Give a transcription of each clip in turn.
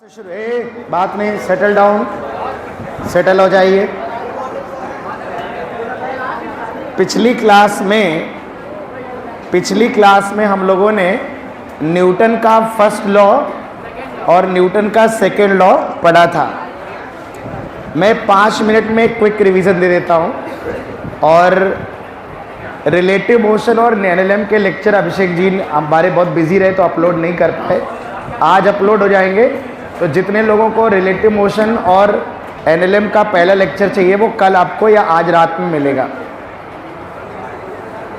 शुरू बात नहीं, सेटल डाउन, सेटल हो जाइए। पिछली क्लास में हम लोगों ने न्यूटन का फर्स्ट लॉ और न्यूटन का सेकेंड लॉ पढ़ा था। मैं 5 मिनट में क्विक रिवीजन दे देता हूं। और रिलेटिव मोशन और एनएलएम के लेक्चर अभिषेक जी हमारे बहुत बिजी रहे तो अपलोड नहीं कर पाए, आज अपलोड हो जाएंगे। तो जितने लोगों को रिलेटिव मोशन और एनएलएम का पहला लेक्चर चाहिए वो कल आपको या आज रात में मिलेगा।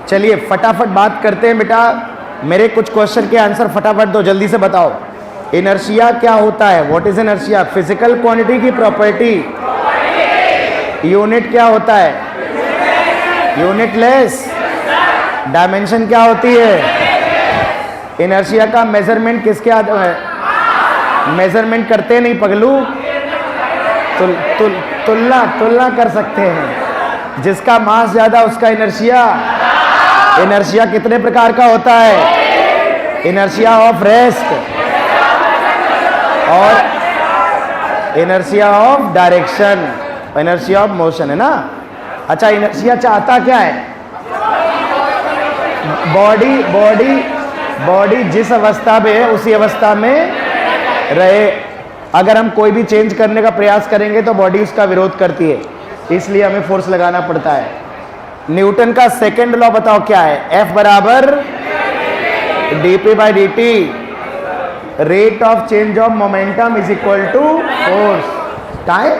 चलिए फटाफट बात करते हैं बेटा। मेरे कुछ क्वेश्चन के आंसर फटाफट दो, जल्दी से बताओ। इनर्शिया क्या होता है? What is inertia? Physical quantity की प्रॉपर्टी। यूनिट क्या होता है? यूनिटलेस। डायमेंशन क्या होती है? इनर्शिया का मेजरमेंट किसके आधार है? मेजरमेंट करते नहीं पगलू, तुलना कर सकते हैं। जिसका मास ज्यादा उसका इनर्शिया। इनर्शिया कितने प्रकार का होता है? इनर्शिया ऑफ रेस्ट और inertia of direction, inertia of motion, है ना। अच्छा, इनर्शिया चाहता क्या है? बॉडी जिस अवस्था में है उसी अवस्था में रहे। अगर हम कोई भी चेंज करने का प्रयास करेंगे तो बॉडी उसका विरोध करती है, इसलिए हमें फोर्स लगाना पड़ता है। न्यूटन का सेकेंड लॉ बताओ क्या है? F बराबर dp by dt। Rate of change of momentum is equal to force time.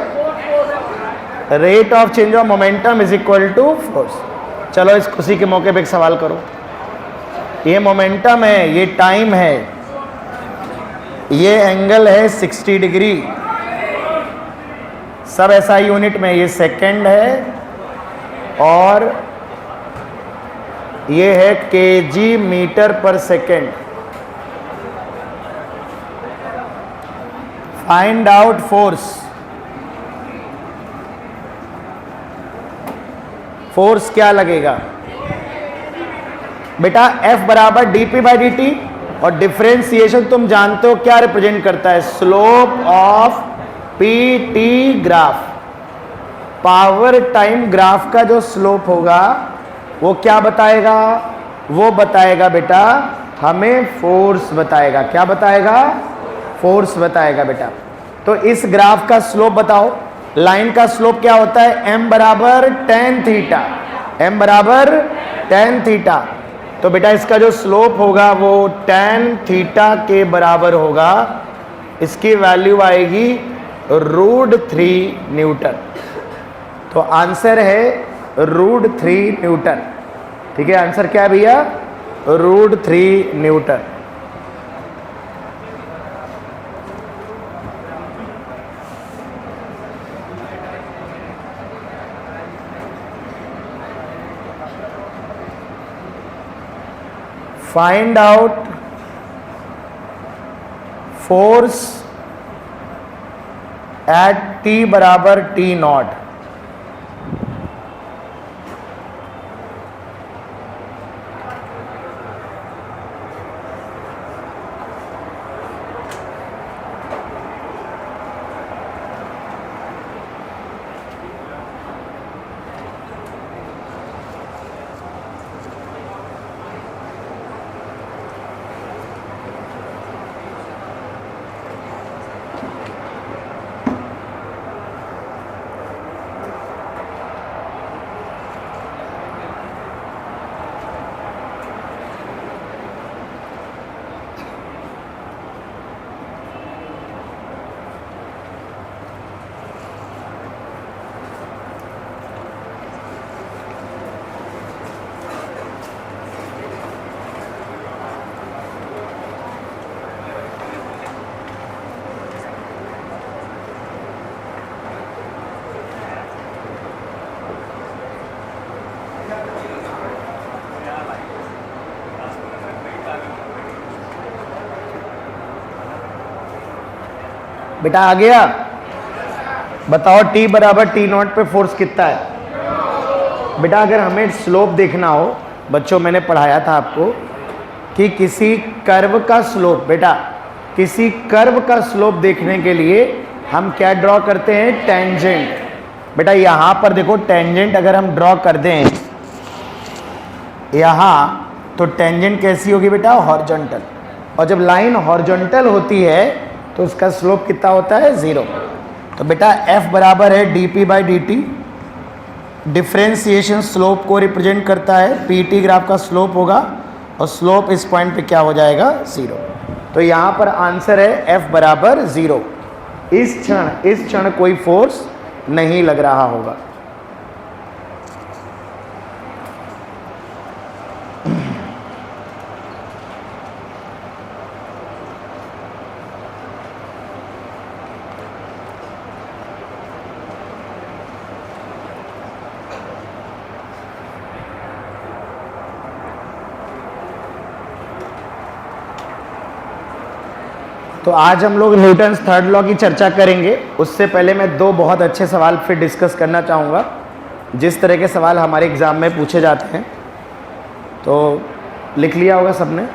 Rate of change of momentum is equal to force. चलो इस खुशी के मौके पे एक सवाल करो। ये मोमेंटम है, ये टाइम है, ये एंगल है 60 डिग्री, सब SI यूनिट में। ये सेकंड है और ये है kg मीटर पर second. Find out force. Force क्या लगेगा बेटा? F बराबर dp बाई dt और डिफरेंशिएशन तुम जानते हो क्या रिप्रेजेंट करता है? Slope of PT graph. Power time graph का जो स्लोप होगा वो क्या बताएगा? वो बताएगा बेटा हमें फोर्स बताएगा। क्या बताएगा? फोर्स बताएगा बेटा। तो इस ग्राफ का स्लोप बताओ। लाइन का स्लोप क्या होता है? m बराबर tan थीटा। m बराबर tan थीटा। तो बेटा इसका जो स्लोप होगा वो tan थीटा के बराबर होगा। इसकी वैल्यू आएगी √3 न्यूटन। तो आंसर है √3 न्यूटन। ठीक है, आंसर क्या है भैया? √3 Newton. Find out force at t बराबर t0। बेटा आ गया? बताओ t बराबर t0 पे फोर्स कितना है? बेटा अगर हमें स्लोप देखना हो, बच्चों मैंने पढ़ाया था आपको कि किसी कर्व का स्लोप, बेटा किसी कर्व का स्लोप देखने के लिए हम क्या ड्रॉ करते हैं? टेंजेंट। बेटा यहां पर देखो, टेंजेंट अगर हम ड्रॉ कर दें यहां, तो टेंजेंट कैसी होगी बेटा? हॉरिजॉन्टल। और जब लाइन हॉरिजॉन्टल होती है तो उसका स्लोप कितना होता है? 0। तो बेटा F बराबर है dp by dt। Differentiation slope को रिप्रेजेंट करता है, PT ग्राफ का स्लोप होगा और स्लोप इस पॉइंट पे क्या हो जाएगा? 0। तो यहाँ पर आंसर है F बराबर 0। इस क्षण कोई फोर्स नहीं लग रहा होगा। तो आज हम लोग न्यूटन्स थर्ड लॉ की चर्चा करेंगे। उससे पहले मैं 2 बहुत अच्छे सवाल फिर डिस्कस करना चाहूँगा, जिस तरह के सवाल हमारे एग्ज़ाम में पूछे जाते हैं। तो लिख लिया होगा सबने?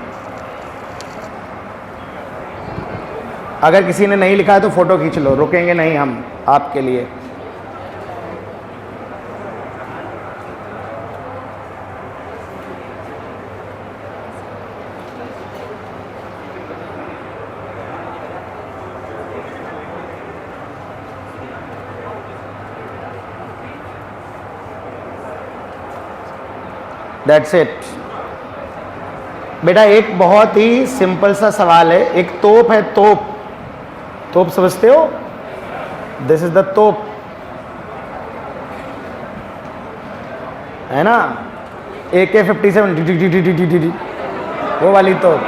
अगर किसी ने नहीं लिखा है तो फ़ोटो खींच लो, रुकेंगे नहीं हम आपके लिए। That's it. बेटा एक बहुत ही सिंपल सा सवाल है। एक तोप है, तोप समझते हो? दिस इज द तोप, है ना? AK-47 वो वाली तोप,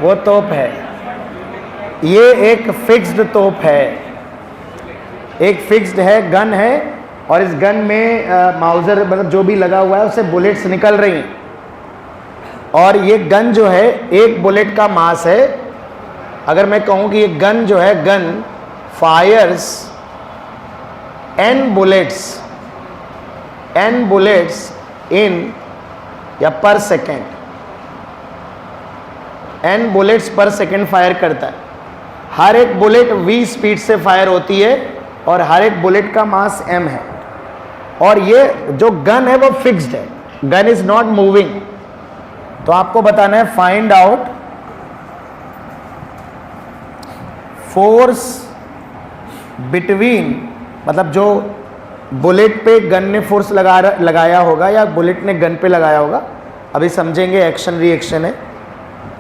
वो तोप है। ये एक फिक्स्ड तोप है, एक फिक्स्ड है, गन है, और इस गन में माउजर मतलब जो भी लगा हुआ है उससे बुलेट्स निकल रही हैं। और ये गन जो है, एक बुलेट का मास है। अगर मैं कहूँ कि ये गन जो है, गन फायर्स n बुलेट्स इन या पर सेकेंड, n बुलेट्स पर सेकेंड फायर करता है। हर एक बुलेट v स्पीड से फायर होती है और हर एक बुलेट का मास m है। और ये जो गन है वो फिक्स्ड है, गन इज नॉट मूविंग। तो आपको बताना है फाइंड आउट फोर्स बिटवीन, मतलब जो बुलेट पे गन ने फोर्स लगाया होगा या बुलेट ने गन पे लगाया होगा, अभी समझेंगे, एक्शन रिएक्शन है।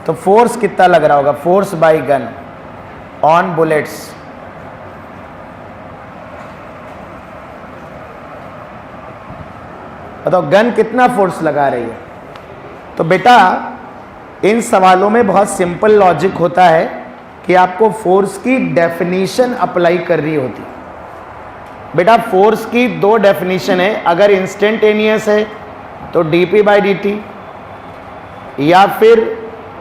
तो फोर्स कितना लग रहा होगा? Force by gun on bullets. बताओ गन कितना फोर्स लगा रही है? तो बेटा इन सवालों में बहुत सिंपल लॉजिक होता है कि आपको फोर्स की डेफिनेशन अप्लाई करनी होती है। बेटा फोर्स की 2 डेफिनेशन है। अगर इंस्टेंटेनियस है तो dp बाई dt, या फिर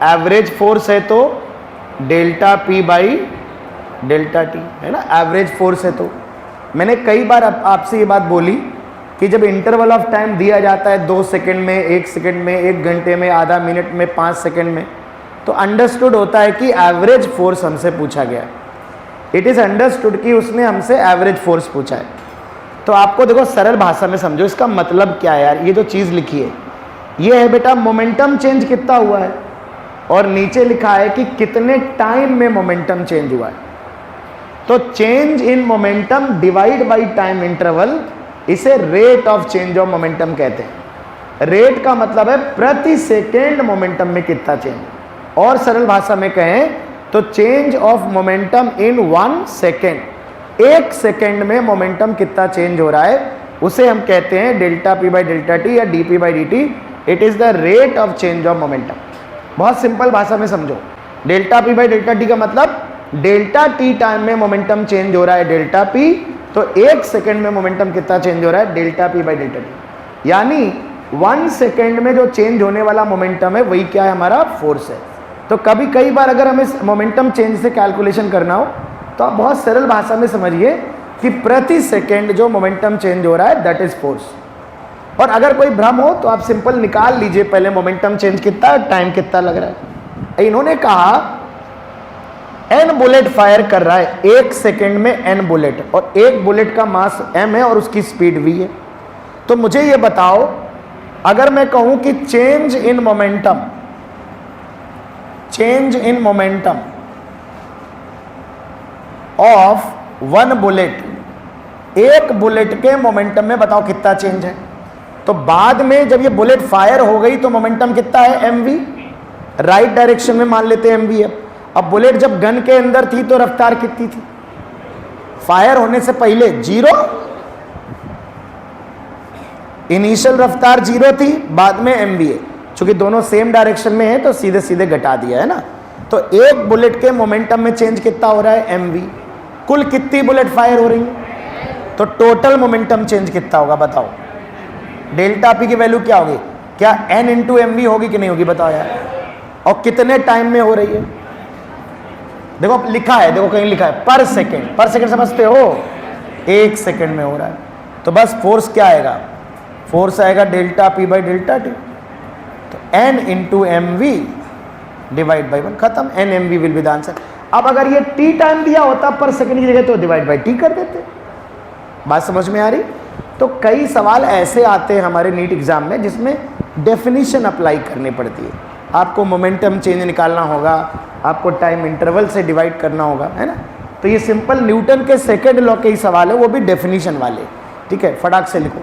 एवरेज फोर्स है तो delta p by delta t, है ना? एवरेज फोर्स है तो मैंने कई बार आपसे ये बात बोली कि जब इंटरवल ऑफ टाइम दिया जाता है 2 सेकंड में, 1 सेकंड में, 1 घंटे में, आधा मिनट में, 5 सेकंड में, तो अंडरस्टूड होता है कि एवरेज फोर्स हमसे पूछा गया है। इट इज़ अंडरस्टूड कि उसने हमसे एवरेज फोर्स पूछा है। तो आपको देखो सरल भाषा में समझो इसका मतलब क्या है यार। ये जो चीज़ लिखी है ये है बेटा मोमेंटम चेंज कितना हुआ है, और नीचे लिखा है कि कितने टाइम में मोमेंटम चेंज हुआ है। तो change in momentum divide by time interval, इसे rate of change of momentum कहते हैं। रेट का मतलब है प्रति सेकेंड मोमेंटम में कितना चेंज। और सरल भाषा में कहें तो change of momentum in 1 second, 1 second में मोमेंटम कितना चेंज हो रहा है, उसे हम कहते हैं delta p by delta T या dp by dt। It is the rate of change of momentum. बहुत सिंपल भाषा में समझो, delta p by delta T का मतलब डेल्टा t टाइम में मोमेंटम चेंज हो रहा है डेल्टा p, तो 1 सेकेंड में मोमेंटम कितना चेंज हो रहा है? Delta p by delta T. यानी 1 सेकेंड में जो चेंज होने वाला मोमेंटम है वही क्या है? हमारा फोर्स है। तो कई बार अगर हमें मोमेंटम चेंज से कैलकुलेशन करना हो तो आप बहुत सरल भाषा में समझिए कि प्रति सेकेंड जो मोमेंटम चेंज हो रहा है दैट इज फोर्स। और अगर कोई भ्रम हो तो आप सिंपल निकाल लीजिए पहले मोमेंटम चेंज कितना, टाइम कितना लग रहा है। इन्होंने कहा n बुलेट फायर कर रहा है, 1 सेकेंड में n बुलेट, और एक बुलेट का मास m है और उसकी स्पीड v है। तो मुझे ये बताओ, अगर मैं कहूं कि change in momentum of 1 bullet, एक बुलेट के मोमेंटम में बताओ कितना चेंज है। तो बाद में जब ये बुलेट फायर हो गई तो मोमेंटम कितना है, mv, राइट डायरेक्शन में मान लेते हैं mv है। अब बुलेट जब गन के अंदर थी तो रफ्तार कितनी थी, फायर होने से पहले 0, इनिशियल रफ्तार 0 थी, बाद में mv है। चूंकि दोनों सेम डायरेक्शन में है तो सीधे सीधे घटा दिया है ना। तो एक बुलेट के मोमेंटम में चेंज कितना हो रहा है, mv। कुल कितनी बुलेट फायर हो रही है, तो टोटल मोमेंटम चेंज कितना होगा बताओ। डेल्टा पी की वैल्यू क्या होगी, क्या n इंटू एम वी होगी कि नहीं होगी बताओ यार, और कितने टाइम में हो रही है। देखो लिखा है, देखो कहीं लिखा है पर सेकेंड, पर सेकेंड समझते हो, 1 सेकेंड में हो रहा है। तो बस फोर्स क्या आएगा, फोर्स आएगा delta p by delta t. तो n into m v divide by 1, खत्म, n m v will be the answer. अब अगर ये t टाइम दिया होता पर सेकेंड की जगह तो डिवाइड बाई t कर देते। बात समझ में आ रही। तो कई सवाल ऐसे आते हैं हमारे नीट एग्जाम में जिसमें डेफिनेशन अप्लाई करनी पड़ती है। आपको मोमेंटम चेंज निकालना होगा, आपको टाइम इंटरवल से डिवाइड करना होगा, है ना। तो ये सिंपल न्यूटन के सेकंड लॉ के ही सवाल है, वो भी डेफिनेशन वाले। ठीक है, फटाक से लिखो।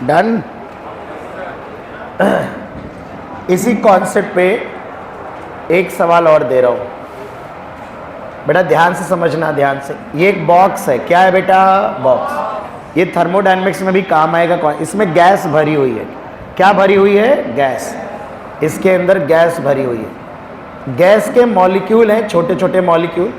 डन। इसी कॉन्सेप्ट पे एक सवाल और दे रहा हूं, बेटा ध्यान से समझना, ध्यान से। ये एक बॉक्स है, क्या है बेटा, बॉक्स। ये थर्मोडायनेमिक्स में भी काम आएगा। इसमें गैस भरी हुई है, क्या भरी हुई है, गैस। इसके अंदर गैस भरी हुई है। गैस के मॉलिक्यूल हैं, छोटे छोटे मॉलिक्यूल,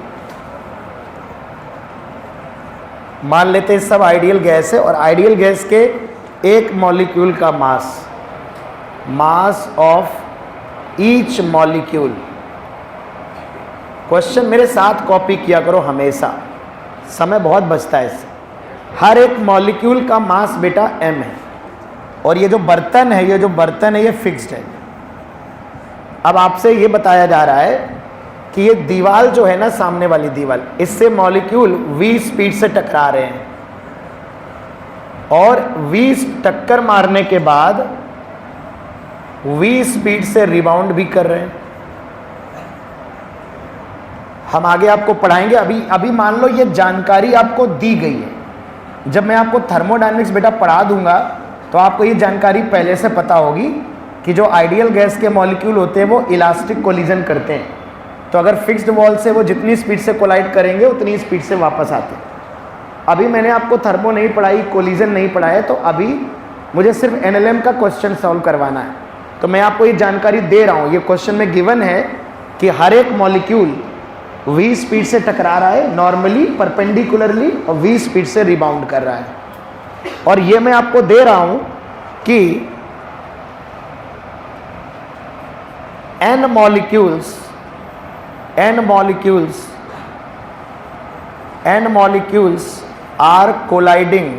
मान लेते हैं सब आइडियल गैस है। और आइडियल गैस के एक मॉलिक्यूल का mass of each molecule. Question मेरे साथ कॉपी किया करो हमेशा, समय बहुत बचता है इससे। हर एक मॉलिक्यूल का मास बेटा m है, और ये जो बर्तन है, ये फिक्स्ड है। अब आपसे ये बताया जा रहा है कि ये दीवार जो है ना, सामने वाली दीवार, इससे मॉलिक्यूल v स्पीड से टकरा रहे हैं, और v टक्कर मारने के बाद v स्पीड से रिबाउंड भी कर रहे हैं। हम आगे आपको पढ़ाएंगे। अभी मान लो ये जानकारी आपको दी गई है। जब मैं आपको थर्मोडायनेमिक्स बेटा पढ़ा दूंगा तो आपको ये जानकारी पहले से पता होगी कि जो आइडियल गैस के मॉलिक्यूल होते हैं वो इलास्टिक कोलिजन करते हैं। तो अगर फिक्स्ड वॉल से वो जितनी स्पीड से कोलाइड करेंगे उतनी स्पीड से वापस आते हैं। अभी मैंने आपको थर्मो नहीं पढ़ाई, कोलिजन नहीं पढ़ाया, तो अभी मुझे सिर्फ एनएलएम का क्वेश्चन सॉल्व करवाना है। तो मैं आपको ये जानकारी दे रहा हूँ। ये क्वेश्चन में गिवन है कि हर एक मॉलिक्यूल v स्पीड से टकरा रहा है नॉर्मली परपेंडिकुलरली और v स्पीड से रिबाउंड कर रहा है। और ये मैं आपको दे रहा हूं कि n molecules are colliding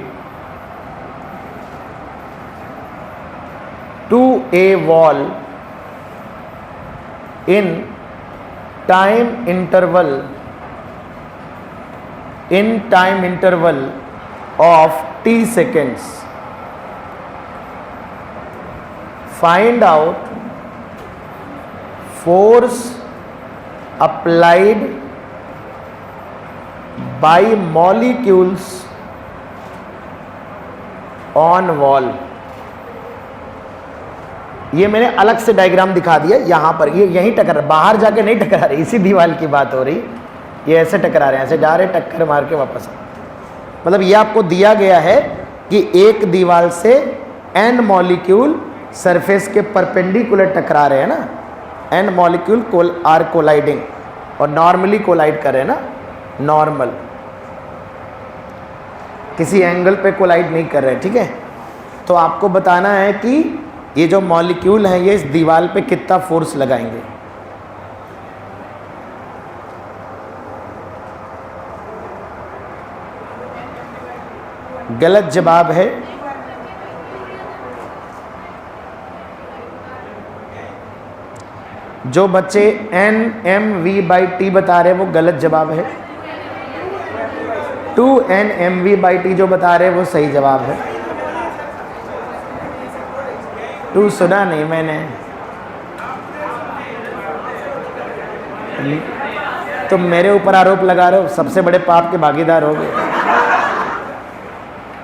to a wall in time interval of t seconds. Find out force applied by molecules on wall. ये मैंने अलग से डायग्राम दिखा दिया यहां पर, ये यहीं टकरा, बाहर जाके नहीं टकरा रही, इसी दीवार की बात हो रही। ये ऐसे टकरा रहे हैं, ऐसे जा रहे टक्कर मार के वापस आ। मतलब ये आपको दिया गया है कि एक दीवार से n मॉलिक्यूल सरफेस के परपेंडिकुलर टकरा रहे हैं ना, n मॉलिक्यूल आर कोलाइडिंग, और नॉर्मली कोलाइड कर रहे हैं ना, नॉर्मल किसी एंगल पे कोलाइड नहीं कर रहे, ठीक है। तो आपको बताना है कि ये जो मॉलिक्यूल हैं ये इस दीवार पे कितना फोर्स लगाएंगे। गलत जवाब है। जो बच्चे NmV/T बता रहे हैं वो गलत जवाब है। 2nmV/T जो बता रहे हैं वो सही जवाब है। 2 सुना नहीं मैंने। तुम मेरे ऊपर आरोप लगा रहे हो, सबसे बड़े पाप के भागीदार हो गए,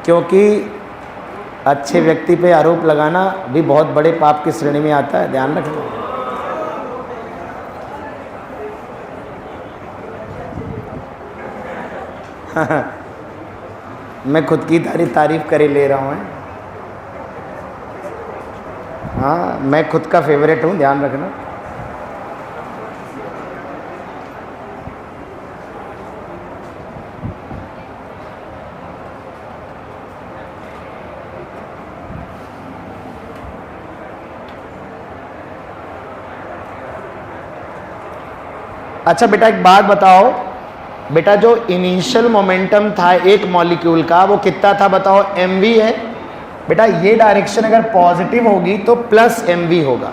क्योंकि अच्छे व्यक्ति पे आरोप लगाना भी बहुत बड़े पाप की श्रेणी में आता है, ध्यान रखना। मैं खुद की तारीफ कर ही ले रहा हूँ। हाँ, मैं खुद का फेवरेट हूँ, ध्यान रखना। अच्छा बेटा एक बात बताओ, बेटा जो इनिशियल मोमेंटम था एक मॉलिक्यूल का वो कितना था बताओ, mv है। बेटा ये डायरेक्शन अगर पॉजिटिव होगी तो प्लस mv होगा,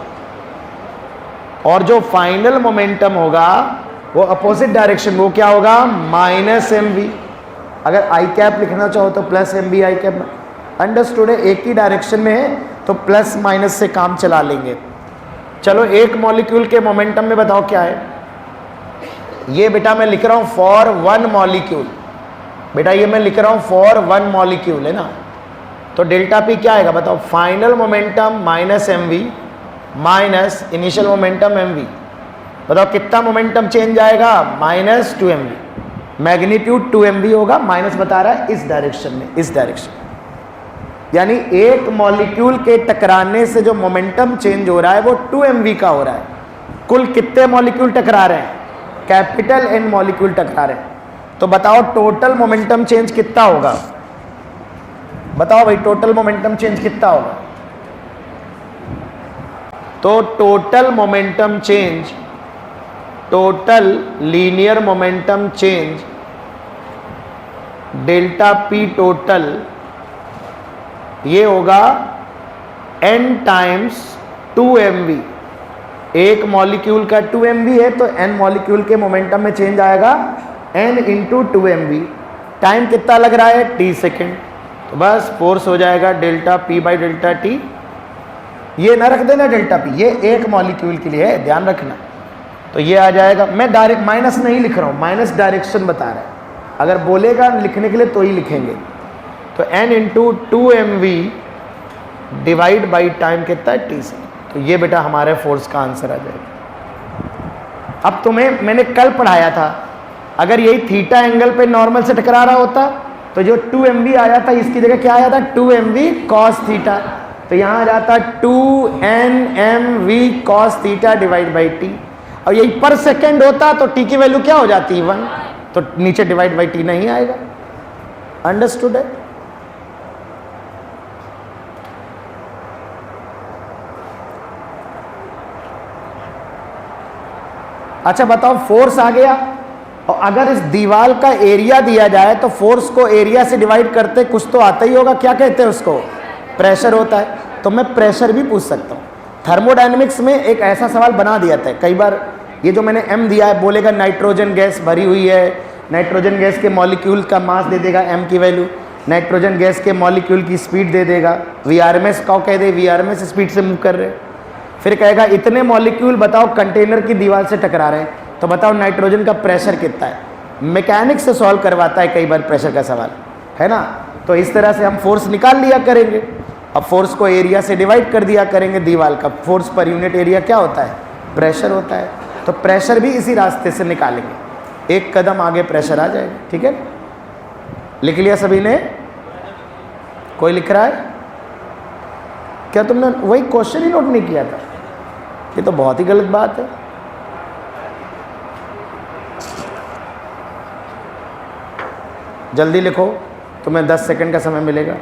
और जो फाइनल मोमेंटम होगा वो अपोजिट डायरेक्शन, वो क्या होगा, माइनस mv। अगर आई कैप लिखना चाहो तो प्लस mv आई कैप। अंडरस्टूड है, एक ही डायरेक्शन में है तो प्लस माइनस से काम चला लेंगे। चलो एक मॉलिक्यूल के मोमेंटम में बताओ क्या है। ये बेटा मैं लिख रहा हूं फॉर 1 मॉलिक्यूल, बेटा ये मैं लिख रहा हूं फॉर 1 मॉलिक्यूल है ना, तो डेल्टा पी क्या आएगा बताओ, final momentum minus mv minus initial momentum mv। बताओ कितना मोमेंटम चेंज आएगा, माइनस 2mv। मैग्नीट्यूड 2mv होगा, माइनस बता रहा है इस डायरेक्शन में, इस डायरेक्शन। यानी एक मॉलिक्यूल के टकराने से जो मोमेंटम चेंज हो रहा है वो 2mv का हो रहा है। कुल कितने मॉलिक्यूल टकरा रहे हैं, कैपिटल N मॉलिक्यूल टकरा रहे हैं। तो बताओ टोटल मोमेंटम चेंज कितना होगा, बताओ भाई टोटल मोमेंटम चेंज कितना होगा। तो total momentum change, total linear momentum change delta P total ये होगा n टाइम्स 2mv। एक मॉलिक्यूल का 2mv है तो n मॉलिक्यूल के मोमेंटम में चेंज आएगा n इंटू 2mv। टाइम कितना लग रहा है, t सेकेंड। तो बस फोर्स हो जाएगा delta p by delta T. ये ना रख देना डेल्टा p, ये एक मॉलिक्यूल के लिए है, ध्यान रखना। तो ये आ जाएगा, मैं डायरेक्ट माइनस नहीं लिख रहा हूँ, माइनस डायरेक्शन बता रहा है। अगर बोलेगा लिखने के लिए तो ही लिखेंगे। तो n into 2mv divide by time कितना है, t सेकेंड। तो ये बेटा हमारे फोर्स का आंसर आ जाएगा। अब तुम्हें मैंने कल पढ़ाया था, अगर यही थीटा एंगल पे नॉर्मल से टकरा रहा होता तो जो 2mv आया था इसकी जगह क्या आया था, 2mv cos थीटा। तो यहाँ आ जाता 2nmv cos theta divide by T. और यही पर सेकेंड होता तो टी की वैल्यू क्या हो जाती है 1, तो नीचे डिवाइड बाई टी नहीं आएगा। अंडरस्टूड है? अच्छा बताओ, फोर्स आ गया और अगर इस दीवार का एरिया दिया जाए तो फोर्स को एरिया से डिवाइड करते कुछ तो आता ही होगा, क्या कहते हैं उसको? प्रेशर होता है। तो मैं प्रेशर भी पूछ सकता हूँ। थर्मोडायनेमिक्स में एक ऐसा सवाल बना दिया था कई बार, ये जो मैंने m दिया है, बोलेगा नाइट्रोजन गैस भरी हुई है, नाइट्रोजन गैस के मॉलिक्यूल का मास दे देगा m की वैल्यू, नाइट्रोजन गैस के मॉलिक्यूल की स्पीड दे देगा, VRMS का कह दे VRMS स्पीड से मूव कर रहे हैं, फिर कहेगा इतने मॉलिक्यूल बताओ कंटेनर की दीवार से टकरा रहे हैं, तो बताओ नाइट्रोजन का प्रेशर कितना है। मैकेनिक्स से सॉल्व करवाता है कई बार प्रेशर का सवाल, है ना। तो इस तरह से हम फोर्स निकाल लिया करेंगे। अब फोर्स को एरिया से डिवाइड कर दिया करेंगे, दीवार का फोर्स पर यूनिट एरिया क्या होता है? प्रेशर होता है। तो प्रेशर भी इसी रास्ते से निकालेंगे, एक कदम आगे प्रेशर आ जाएगा। ठीक है, लिख लिया सभी ने? कोई लिख रहा है क्या? तुमने वही क्वेश्चन ही नोट नहीं किया था? ये तो बहुत ही गलत बात है। जल्दी लिखो, तुम्हें 10 सेकंड का समय मिलेगा।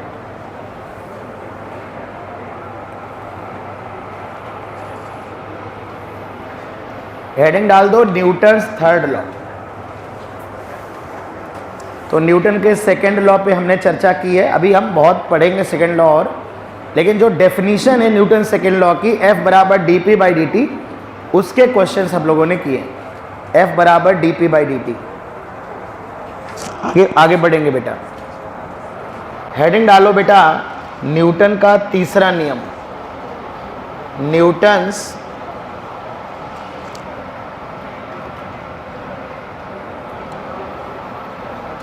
हेडिंग डाल दो न्यूटन्स थर्ड लॉ। तो न्यूटन के सेकंड लॉ पे हमने चर्चा की है, अभी हम बहुत पढ़ेंगे सेकंड लॉ और, लेकिन जो डेफिनेशन है न्यूटन सेकंड लॉ की, F बराबर dp/dt, उसके क्वेश्चंस हम लोगों ने किए। F बराबर dp/dt। आगे बढ़ेंगे बेटा। हेडिंग डालो बेटा, न्यूटन का तीसरा नियम,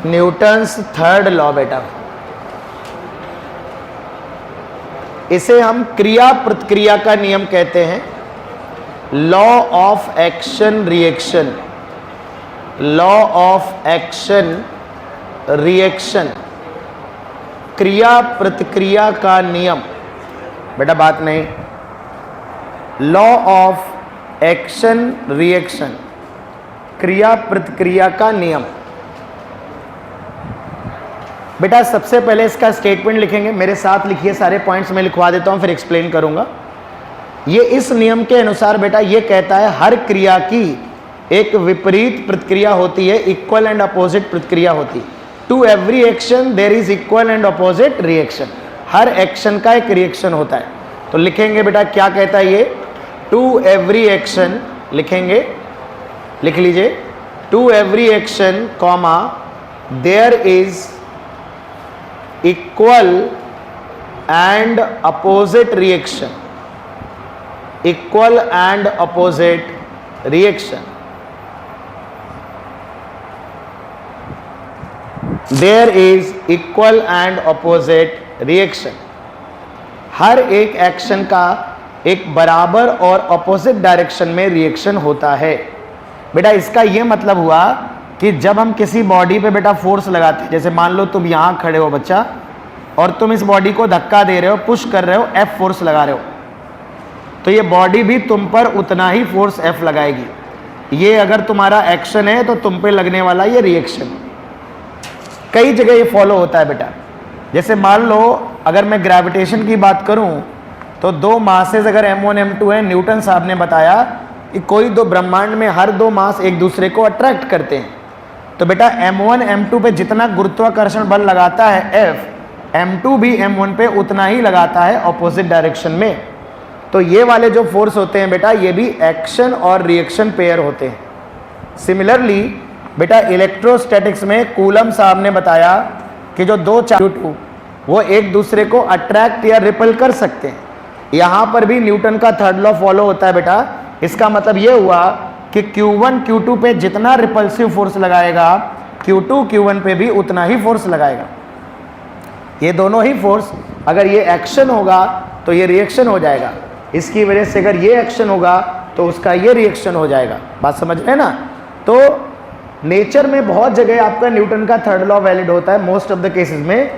न्यूटन्स थर्ड लॉ बेटा। इसे हम क्रिया प्रतिक्रिया का नियम कहते हैं, law of action reaction, law of action reaction, क्रिया प्रतिक्रिया का नियम बेटा, बात नहीं, लॉ ऑफ एक्शन रिएक्शन, क्रिया प्रतिक्रिया का नियम। बेटा सबसे पहले इसका स्टेटमेंट लिखेंगे, मेरे साथ लिखिए, सारे पॉइंट्स मैं लिखवा देता हूं फिर एक्सप्लेन करूंगा। ये इस नियम के अनुसार बेटा ये कहता है हर क्रिया की एक विपरीत प्रतिक्रिया होती है, इक्वल एंड अपोजिट प्रतिक्रिया होती है। To every action there is equal and opposite reaction, हर एक्शन का एक रिएक्शन होता है। तो लिखेंगे बेटा क्या कहता है ये, टू एवरी एक्शन, लिखेंगे, लिख लीजिए, to every action comma there is equal and opposite reaction, equal and opposite reaction, there is equal and opposite reaction. हर एक एक्शन का एक बराबर और अपोजिट डायरेक्शन में रिएक्शन होता है। बेटा इसका यह मतलब हुआ कि जब हम किसी बॉडी पे बेटा फोर्स लगाते हैं, जैसे मान लो तुम यहां खड़े हो बच्चा और तुम इस बॉडी को धक्का दे रहे हो, पुश कर रहे हो, F फोर्स लगा रहे हो, तो ये बॉडी भी तुम पर उतना ही फोर्स F लगाएगी। ये अगर तुम्हारा एक्शन है तो तुम पे लगने वाला ये रिएक्शन। कई जगह ये फॉलो होता है बेटा। जैसे मान लो अगर मैं ग्रेविटेशन की बात करूं तो दो मासेस अगर m1 m2 है, न्यूटन साहब ने बताया कि कोई दो ब्रह्मांड में हर दो मास एक दूसरे को अट्रैक्ट करते हैं। तो बेटा m1 m2 पे जितना गुरुत्वाकर्षण बल लगाता है F, m2 भी m1 पे उतना ही लगाता है ऑपोजिट डायरेक्शन में। तो ये वाले जो फोर्स होते हैं बेटा ये भी एक्शन और रिएक्शन पेयर होते हैं। सिमिलरली बेटा इलेक्ट्रोस्टैटिक्स में कूलम साहब ने बताया कि जो दो चार्ज वो एक दूसरे को अट्रैक्ट या रिपल कर सकते हैं। यहाँ पर भी न्यूटन का थर्ड लॉ फॉलो होता है बेटा। इसका मतलब ये हुआ कि Q1 Q2 पे जितना रिपल्सिव फोर्स लगाएगा Q2 Q1 पे भी उतना ही फोर्स लगाएगा। ये दोनों ही फोर्स, अगर ये एक्शन होगा तो ये रिएक्शन हो जाएगा, इसकी वजह से अगर ये एक्शन होगा तो उसका ये रिएक्शन हो जाएगा। बात समझ रहे हैं ना। तो नेचर में बहुत जगह आपका न्यूटन का थर्ड लॉ वैलिड होता है, मोस्ट ऑफ द केसेस में,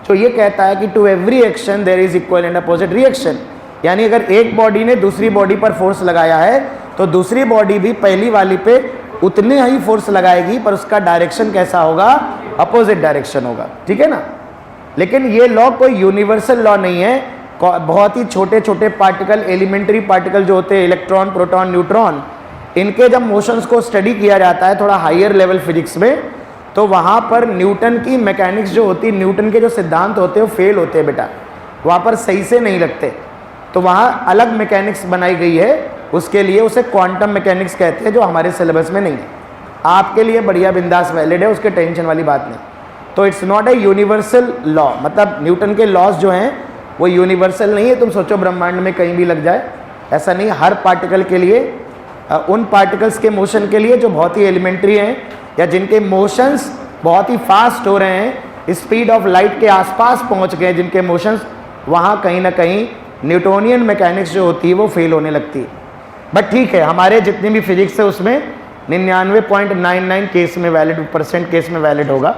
जो ये कहता है कि to every action there is equal and opposite reaction. यानी अगर एक बॉडी ने दूसरी बॉडी पर फोर्स लगाया है तो दूसरी बॉडी भी पहली वाली पे उतने ही फोर्स लगाएगी, पर उसका डायरेक्शन कैसा होगा, अपोजिट डायरेक्शन होगा, ठीक है ना। लेकिन ये लॉ कोई यूनिवर्सल लॉ नहीं है, बहुत ही छोटे छोटे पार्टिकल, एलिमेंट्री पार्टिकल जो होते हैं, इलेक्ट्रॉन, प्रोटॉन, न्यूट्रॉन, इनके जब मोशंस को स्टडी किया जाता है थोड़ा हायर लेवल फिजिक्स में, तो वहाँ पर न्यूटन की मैकेनिक्स जो होती है, न्यूटन के जो सिद्धांत होते हैं वो फेल होते हैं बेटा, वहाँ पर सही से नहीं लगते। तो वहाँ अलग मैकेनिक्स बनाई गई है उसके लिए, उसे क्वांटम मैकेनिक्स कहते हैं, जो हमारे सिलेबस में नहीं है। आपके लिए बढ़िया बिंदास वैलिड है, उसके टेंशन वाली बात नहीं। तो it's not a universal law, मतलब न्यूटन के लॉज जो हैं वो यूनिवर्सल नहीं है। तुम सोचो ब्रह्मांड में कहीं भी लग जाए, ऐसा नहीं। हर पार्टिकल के लिए, उन पार्टिकल्स के मोशन के लिए जो बहुत ही एलिमेंट्री हैं या जिनके मोशंस बहुत ही फास्ट हो रहे हैं, स्पीड ऑफ लाइट के आसपास पहुंच गए जिनके मोशंस, वहाँ कहीं ना कहीं न्यूटोनियन मैकेनिक्स जो होती है वो फेल होने लगती है। बट ठीक है, हमारे जितनी भी फिजिक्स है उसमें 99.99 केस में वैलिड, परसेंट केस में वैलिड होगा।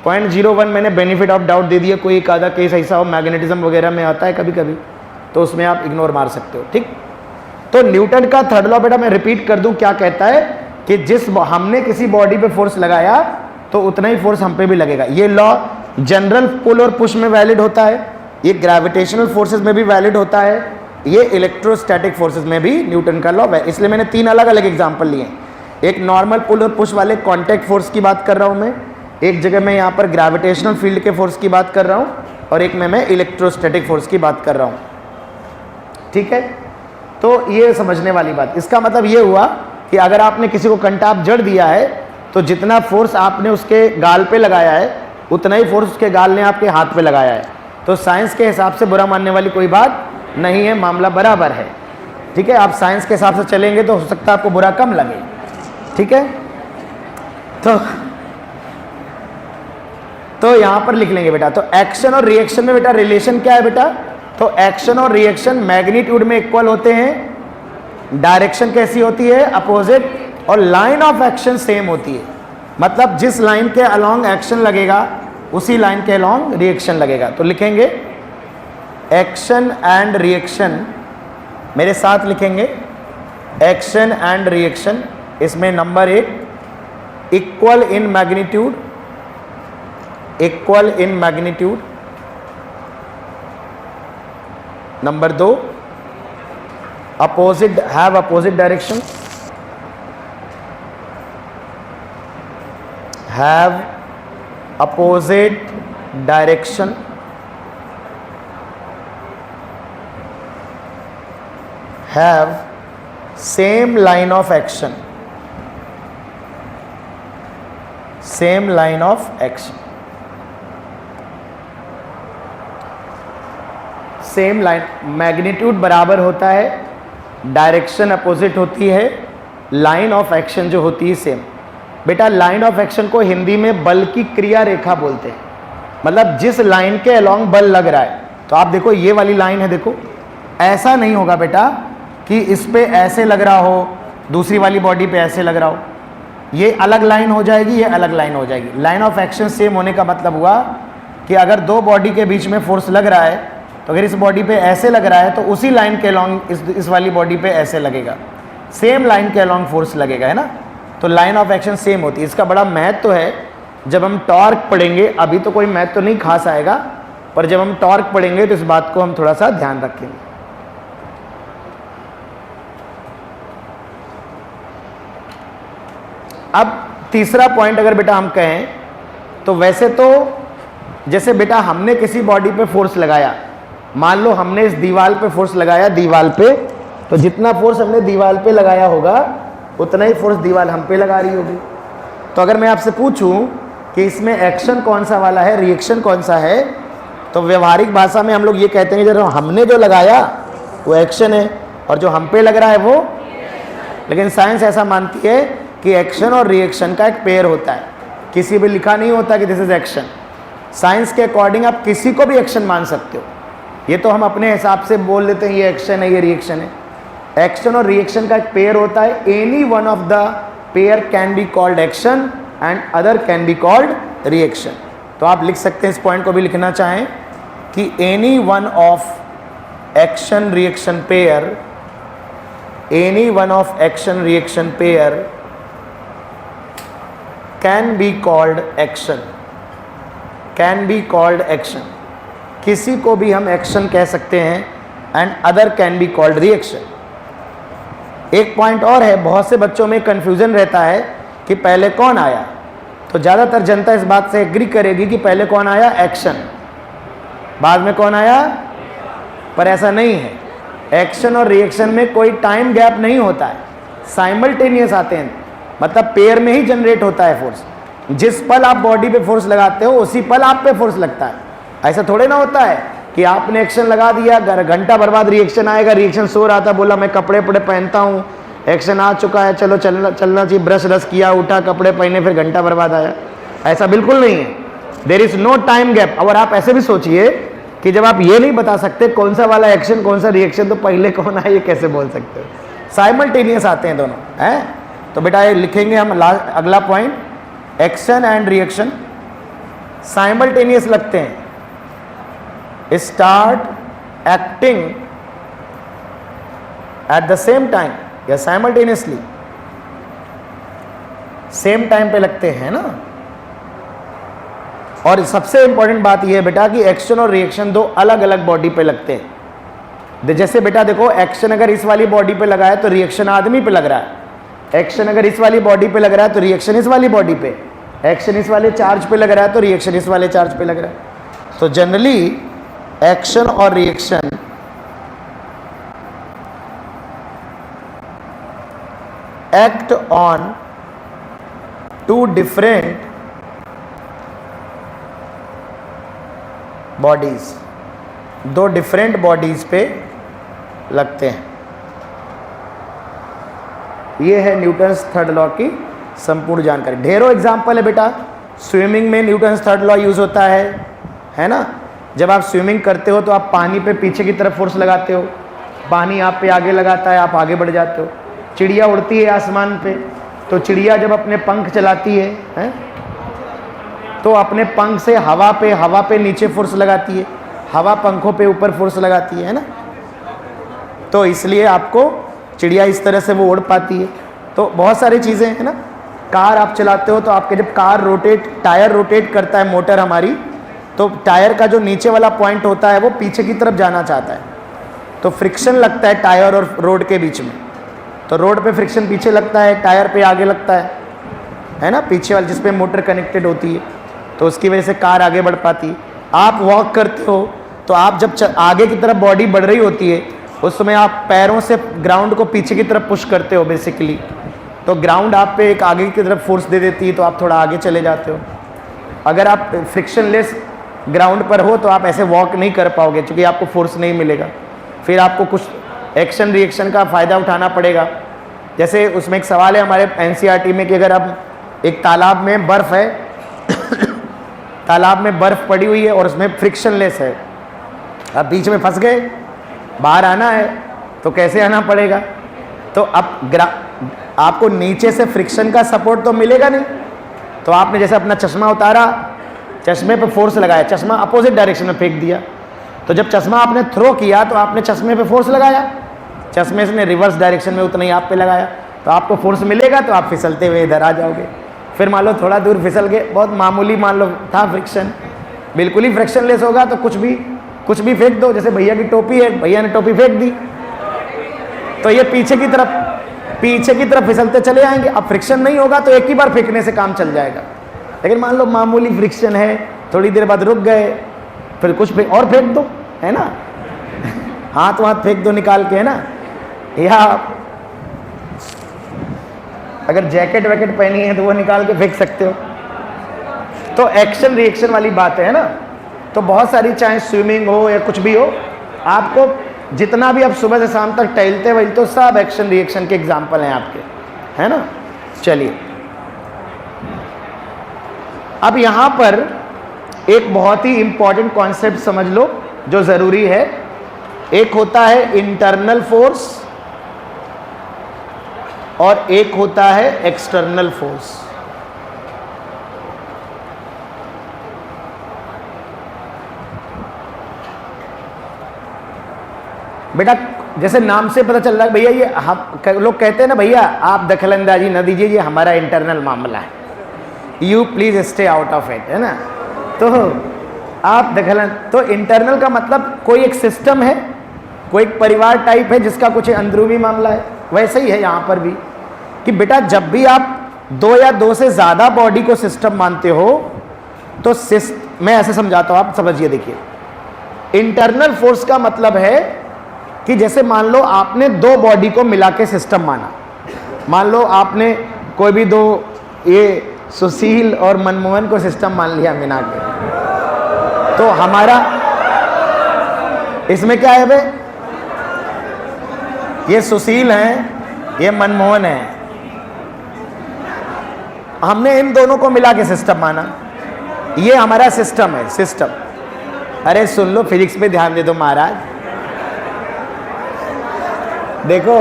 0.01 मैंने बेनिफिट ऑफ डाउट दे दिया, कोई एक आधा केस ऐसा हो मैग्नेटिज्म वगैरह में आता है कभी कभी, तो उसमें आप इग्नोर मार सकते हो, ठीक। तो न्यूटन का थर्ड लॉ बेटा मैं रिपीट कर दूं, क्या कहता है कि जिस हमने किसी बॉडी पे फोर्स लगाया तो उतना ही फोर्स हम पे भी लगेगा। ये लॉ जनरल पुल और पुश में वैलिड होता है, ये ग्रेविटेशनल फोर्सेस में भी वैलिड होता है, ये इलेक्ट्रोस्टैटिक फोर्सेस में भी न्यूटन का लॉ है। इसलिए मैंने 3 अलग अलग एग्जांपल लिए। एक नॉर्मल पुल और पुश वाले कॉन्टैक्ट फोर्स की बात कर रहा हूँ मैं, एक जगह मैं यहाँ पर ग्रेविटेशनल फील्ड के फोर्स की बात कर रहा हूँ, और एक में मैं इलेक्ट्रोस्टैटिक फोर्स की बात कर रहा हूँ, ठीक है। तो ये समझने वाली बात। इसका मतलब ये हुआ कि अगर आपने किसी को कंटाप जड़ दिया है तो जितना फोर्स आपने उसके गाल पे लगाया है उतना ही फोर्स उसके गाल ने आपके हाथ पे लगाया है। तो साइंस के हिसाब से बुरा मानने वाली कोई बात नहीं है, मामला बराबर है, ठीक है। आप साइंस के हिसाब से चलेंगे तो हो सकता है आपको बुरा कम लगे, ठीक है। तो यहां पर लिख लेंगे बेटा। तो एक्शन और रिएक्शन में बेटा रिलेशन क्या है बेटा, तो एक्शन और रिएक्शन मैग्नीट्यूड में इक्वल होते हैं, डायरेक्शन कैसी होती है, अपोजिट, और लाइन ऑफ एक्शन सेम होती है। मतलब जिस लाइन के अलोंग एक्शन लगेगा उसी लाइन के अलोंग रिएक्शन लगेगा। तो लिखेंगे एक्शन एंड रिएक्शन, मेरे साथ लिखेंगे एक्शन एंड रिएक्शन। इसमें number 1 equal in magnitude, equal in magnitude. Number 2 opposite, have opposite direction, have opposite direction. Have same line of action, same line of action, same line. Magnitude बराबर होता है, direction opposite होती है, line of action जो होती है same. बेटा line of action को हिंदी में बल की क्रिया रेखा बोलते हैं, मतलब जिस लाइन के अलोंग बल लग रहा है। तो आप देखो ये वाली लाइन है, देखो ऐसा नहीं होगा बेटा कि इस पे ऐसे लग रहा हो, दूसरी वाली बॉडी पे ऐसे लग रहा हो, ये अलग लाइन हो जाएगी, ये अलग लाइन हो जाएगी। लाइन ऑफ एक्शन सेम होने का मतलब हुआ कि अगर दो बॉडी के बीच में फोर्स लग रहा है, तो अगर इस बॉडी पे ऐसे लग रहा है तो उसी लाइन के अलोंग इस वाली बॉडी पे ऐसे लगेगा, सेम लाइन के अलोंग फोर्स लगेगा, है ना। तो लाइन ऑफ एक्शन सेम होती है। इसका बड़ा महत्व तो है, जब हम टॉर्क पढ़ेंगे, अभी तो कोई महत्व तो नहीं खास आएगा, पर जब हम टॉर्क पढ़ेंगे तो इस बात को हम थोड़ा सा ध्यान रखेंगे। अब तीसरा पॉइंट अगर बेटा हम कहें तो वैसे तो जैसे बेटा हमने किसी बॉडी पे फोर्स लगाया, मान लो हमने इस दीवार पे फोर्स लगाया, दीवार पे, तो जितना फोर्स हमने दीवार पे लगाया होगा उतना ही फोर्स दीवार हम पे लगा रही होगी। तो अगर मैं आपसे पूछूं कि इसमें एक्शन कौन सा वाला है, रिएक्शन कौन सा है, तो व्यवहारिक भाषा में हम लोग ये कहते हैं कि जो हमने जो लगाया वो एक्शन है और जो हम पे लग रहा है वो। लेकिन साइंस ऐसा मानती है कि एक्शन और रिएक्शन का एक पेयर होता है, किसी भी लिखा नहीं होता कि दिस इज एक्शन। साइंस के अकॉर्डिंग आप किसी को भी एक्शन मान सकते हो, ये तो हम अपने हिसाब से बोल देते हैं ये एक्शन है, ये रिएक्शन है। एक्शन और रिएक्शन का एक पेयर होता है, any one of the pair can be called action and other can be called reaction. तो आप लिख सकते हैं, इस पॉइंट को भी लिखना चाहें कि any one of action reaction pair any one of action reaction pair can be called action, can be called action, किसी को भी हम एक्शन कह सकते हैं, and other can be called reaction. एक पॉइंट और है, बहुत से बच्चों में कंफ्यूजन रहता है कि पहले कौन आया, तो ज़्यादातर जनता इस बात से एग्री करेगी कि पहले कौन आया, एक्शन, बाद में कौन आया, पर ऐसा नहीं है। एक्शन और रिएक्शन में कोई टाइम गैप नहीं होता है, साइमल्टेनियस आते हैं, मतलब पेयर में ही जनरेट होता है फोर्स। जिस पल आप बॉडी पे फोर्स लगाते हो उसी पल आप पे फोर्स लगता है। ऐसा थोड़े ना होता है कि आपने एक्शन लगा दिया, घंटा भर बाद रिएक्शन आएगा, रिएक्शन सो रहा था, बोला मैं कपड़े वपड़े पहनता हूँ, एक्शन आ चुका है, चलो चलना चाहिए, ब्रश रश किया, उठा, कपड़े पहने, फिर घंटा भर बाद आया। ऐसा बिल्कुल नहीं है, there is no time gap. और आप ऐसे भी सोचिए कि जब आप ये नहीं बता सकते कौन सा वाला एक्शन कौन सा रिएक्शन, तो पहले कौन है ये कैसे बोल सकते हो? साइमल्टेनियस आते हैं दोनों, हैं? तो बेटा ये लिखेंगे हम अगला point, action and reaction simultaneous लगते हैं, start acting at the same time या साइमल्टेनियसली, सेम टाइम पे लगते हैं ना। और सबसे इंपॉर्टेंट बात यह है बेटा कि एक्शन और रिएक्शन दो अलग अलग बॉडी पे लगते हैं। जैसे बेटा देखो, एक्शन अगर इस वाली बॉडी पे लगा है तो रिएक्शन आदमी पे लग रहा है, एक्शन अगर इस वाली बॉडी पे लग रहा है तो रिएक्शन इस वाली बॉडी पे, एक्शन इस वाले चार्ज पे लग रहा है तो रिएक्शन इस वाले चार्ज पे लग रहा है। तो जनरली एक्शन और reaction act on two different bodies, दो डिफरेंट बॉडीज पे लगते हैं। ये है न्यूटन्स थर्ड लॉ की संपूर्ण जानकारी। ढेरों एग्जाम्पल है बेटा, स्विमिंग में न्यूटन्स थर्ड लॉ यूज होता है ना। जब आप स्विमिंग करते हो तो आप पानी पे पीछे की तरफ फोर्स लगाते हो, पानी आप पे आगे लगाता है, आप आगे बढ़ जाते हो। चिड़िया उड़ती है आसमान पे, तो चिड़िया जब अपने पंख चलाती है तो अपने पंख से हवा पे नीचे फोर्स लगाती है, हवा पंखों पे ऊपर फोर्स लगाती है ना। तो इसलिए आपको चिड़िया इस तरह से वो उड़ पाती है। तो बहुत सारी चीज़ें हैं ना। कार आप चलाते हो तो आपके जब कार टायर रोटेट करता है, मोटर हमारी, तो टायर का जो नीचे वाला पॉइंट होता है वो पीछे की तरफ जाना चाहता है, तो फ्रिक्शन लगता है टायर और रोड के बीच में। तो रोड पे फ्रिक्शन पीछे लगता है, टायर पे आगे लगता है ना, पीछे वाले जिस पे मोटर कनेक्टेड होती है, तो उसकी वजह से कार आगे बढ़ पाती है। आप वॉक करते हो तो आप जब आगे की तरफ बॉडी बढ़ रही होती है उस समय आप पैरों से ग्राउंड को पीछे की तरफ पुश करते हो बेसिकली, तो ग्राउंड आप पे एक आगे की तरफ फोर्स दे देती है, तो आप थोड़ा आगे चले जाते हो। अगर आप फ्रिक्शनलेस ग्राउंड पर हो तो आप ऐसे वॉक नहीं कर पाओगे, क्योंकि आपको फोर्स नहीं मिलेगा। फिर आपको कुछ एक्शन रिएक्शन का फ़ायदा उठाना पड़ेगा। जैसे उसमें एक सवाल है हमारे एनसीईआरटी में कि अगर अब एक तालाब में बर्फ़ है तालाब में बर्फ़ पड़ी हुई है और उसमें फ्रिक्शनलेस है, अब बीच में फंस गए, बाहर आना है तो कैसे आना पड़ेगा? तो अब आपको नीचे से फ्रिक्शन का सपोर्ट तो मिलेगा नहीं, तो आपने जैसे अपना चश्मा उतारा, चश्मे पे फोर्स लगाया, चश्मा अपोजिट डायरेक्शन में फेंक दिया, तो जब चश्मा आपने थ्रो किया तो आपने चश्मे पे फोर्स लगाया, चश्मे से ने रिवर्स डायरेक्शन में उतना ही आप पे लगाया, तो आपको फोर्स मिलेगा, तो आप फिसलते हुए इधर आ जाओगे। फिर मान लो थोड़ा दूर फिसल गए, बहुत मामूली मान लो था फ्रिक्शन, बिल्कुल ही फ्रिक्शनलेस होगा तो कुछ भी फेंक दो। जैसे भैया की टोपी है, भैया ने टोपी फेंक दी तो ये पीछे की तरफ फिसलते चले आएंगे। अब फ्रिक्शन नहीं होगा तो एक ही बार फेंकने से काम चल जाएगा। लेकिन मान लो मामूली फ्रिक्शन है, थोड़ी देर बाद रुक गए, फिर कुछ और फेंक दो, है ना, हाथ फेंक दो निकाल के, है ना, या अगर जैकेट वैकेट पहनी है तो वो निकाल के फेंक सकते हो। तो एक्शन रिएक्शन वाली बात है ना। तो बहुत सारी, चाहे स्विमिंग हो या कुछ भी हो, आपको जितना भी आप सुबह से शाम तक टहलते वही तो सब एक्शन रिएक्शन के एग्जाम्पल हैं आपके, है ना। चलिए, अब यहां पर एक बहुत ही इंपॉर्टेंट कॉन्सेप्ट समझ लो जो जरूरी है। एक होता है इंटरनल फोर्स और एक होता है एक्सटर्नल फोर्स। बेटा जैसे नाम से पता चल रहा है भैया ये हम लोग कहते हैं ना भैया आप दखलंदाजी न दीजिए, ये हमारा इंटरनल मामला है, you please stay out of it, है ना। तो आप दखलन, तो इंटरनल का मतलब कोई एक सिस्टम है, कोई एक परिवार टाइप है जिसका कुछ अंदरूनी मामला है। वैसे ही है यहाँ पर भी कि बेटा जब भी आप दो या दो से ज़्यादा बॉडी को सिस्टम मानते हो तो मैं ऐसे समझाता हूँ, आप समझिए। देखिए, इंटरनल फोर्स का मतलब है कि जैसे मान लो आपने दो बॉडी को मिला के सिस्टम माना, मान लो आपने कोई भी दो, ये सुशील और मनमोहन को सिस्टम मान लिया मिला के, तो हमारा इसमें क्या है भाई, ये सुशील है, ये मनमोहन है, हमने इन दोनों को मिला के सिस्टम माना, ये हमारा सिस्टम है, सिस्टम। अरे सुन लो, फिजिक्स पे ध्यान दे दो महाराज। देखो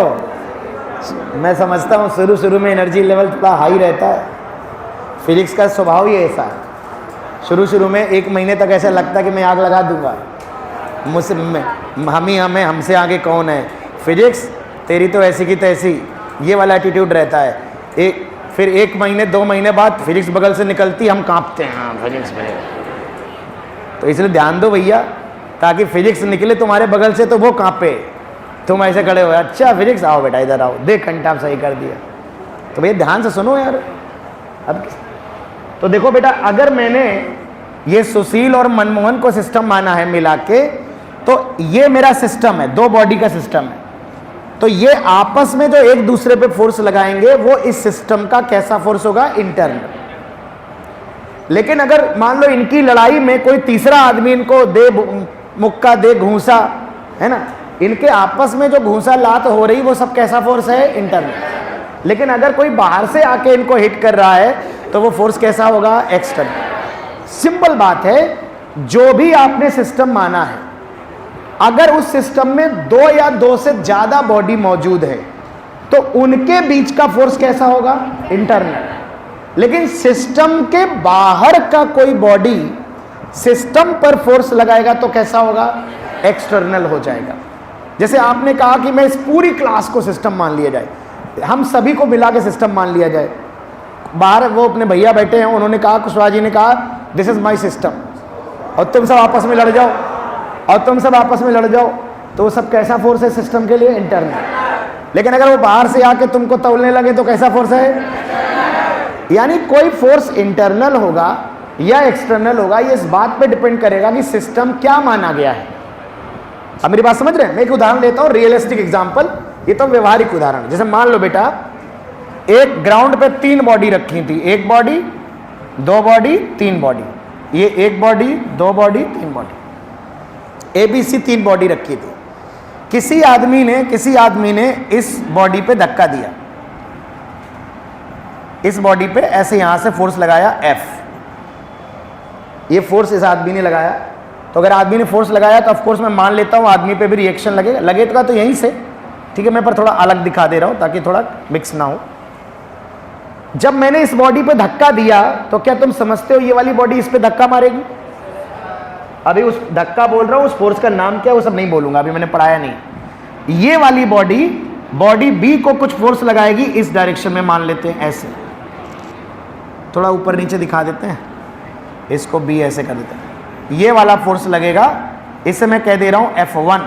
मैं समझता हूँ शुरू में एनर्जी लेवल थोड़ा हाई रहता है, फिजिक्स का स्वभाव ही ऐसा है। शुरू में 1 महीने तक ऐसा लगता है कि मैं आग लगा दूंगा, मुझसे हमसे आगे कौन है, फिजिक्स तेरी तो ऐसी की तैसी, ये वाला एटीट्यूड रहता है। फिर 1 महीने 2 महीने बाद फिजिक्स बगल से निकलती, हम कांपते हैं, हाँ फिजिक्स में। तो इसलिए ध्यान दो भैया, ताकि फिजिक्स निकले तुम्हारे बगल से तो वो कांपे, तुम ऐसे खड़े हो, अच्छा फिजिक्स आओ बेटा इधर आओ, देख घंटा आप सही कर दिया। तो भैया ध्यान से सुनो यार। अब तो देखो बेटा, अगर मैंने ये सुशील और मनमोहन को सिस्टम माना है मिला के, तो ये मेरा सिस्टम है, दो बॉडी का सिस्टम है। तो ये आपस में जो एक दूसरे पे फोर्स लगाएंगे वो इस सिस्टम का कैसा फोर्स होगा, इंटरनल। लेकिन अगर मान लो इनकी लड़ाई में कोई तीसरा आदमी इनको दे मुक्का, दे घूंसा, है ना, इनके आपस में जो घूंसा लात हो रही वो सब कैसा फोर्स है, इंटरनल। लेकिन अगर कोई बाहर से आके इनको हिट कर रहा है तो वो फोर्स कैसा होगा, एक्सटर्नल। सिंपल बात है, जो भी आपने सिस्टम माना है, अगर उस सिस्टम में 2 या 2 से ज्यादा बॉडी मौजूद है तो उनके बीच का फोर्स कैसा होगा, इंटरनल। लेकिन सिस्टम के बाहर का कोई बॉडी सिस्टम पर फोर्स लगाएगा तो कैसा होगा, एक्सटर्नल हो जाएगा। जैसे आपने कहा कि मैं इस पूरी क्लास को सिस्टम मान लिया जाए, हम सभी को मिला के सिस्टम मान लिया जाए। बाहर वो अपने भैया बैठे हैं, उन्होंने कहा, कुशवाहा जी ने कहा दिस इज माई सिस्टम, और तुम सब आपस में लड़ जाओ, तो वो सब कैसा फोर्स है सिस्टम के लिए, इंटरनल। लेकिन अगर वो बाहर से आके तुमको तौलने लगे तो कैसा फोर्स है, यानी कोई फोर्स इंटरनल होगा या एक्सटर्नल होगा, ये इस बात पे डिपेंड करेगा कि सिस्टम क्या माना गया है। अब मेरी बात समझ रहे हैं? मैं एक उदाहरण लेता हूं, रियलिस्टिक एग्जांपल, ये तो व्यवहारिक उदाहरण। जैसे मान लो बेटा, एक ग्राउंड पे 3 बॉडी रखी थी, 1 बॉडी, 2 बॉडी, 3 बॉडी, ये 1 body, 2 body, 3 body, ABC 3 body रखी थी। किसी आदमी ने इस बॉडी पे धक्का दिया, इस बॉडी पे ऐसे यहां से फोर्स लगाया F, ये फोर्स इस आदमी ने लगाया। तो अगर आदमी ने फोर्स लगाया तो ऑफकोर्स मैं मान लेता हूं आदमी पे भी रिएक्शन लगेगा तो यहीं से, ठीक है, मैं पर थोड़ा अलग दिखा दे रहा हूं ताकि थोड़ा मिक्स ना हो। जब मैंने इस बॉडी पे धक्का दिया तो क्या तुम समझते हो ये वाली बॉडी इस पे धक्का मारेगी? अभी उस धक्का बोल रहा हूं, उस फोर्स का नाम क्या है वो सब नहीं बोलूंगा, अभी मैंने पढ़ाया नहीं। ये वाली बॉडी बी को कुछ फोर्स लगाएगी इस डायरेक्शन में, मान लेते हैं ऐसे, थोड़ा ऊपर नीचे दिखा देते हैं, इसको बी ऐसे कर देते हैं, ये वाला फोर्स लगेगा, इसे मैं कह दे रहा हूं F1।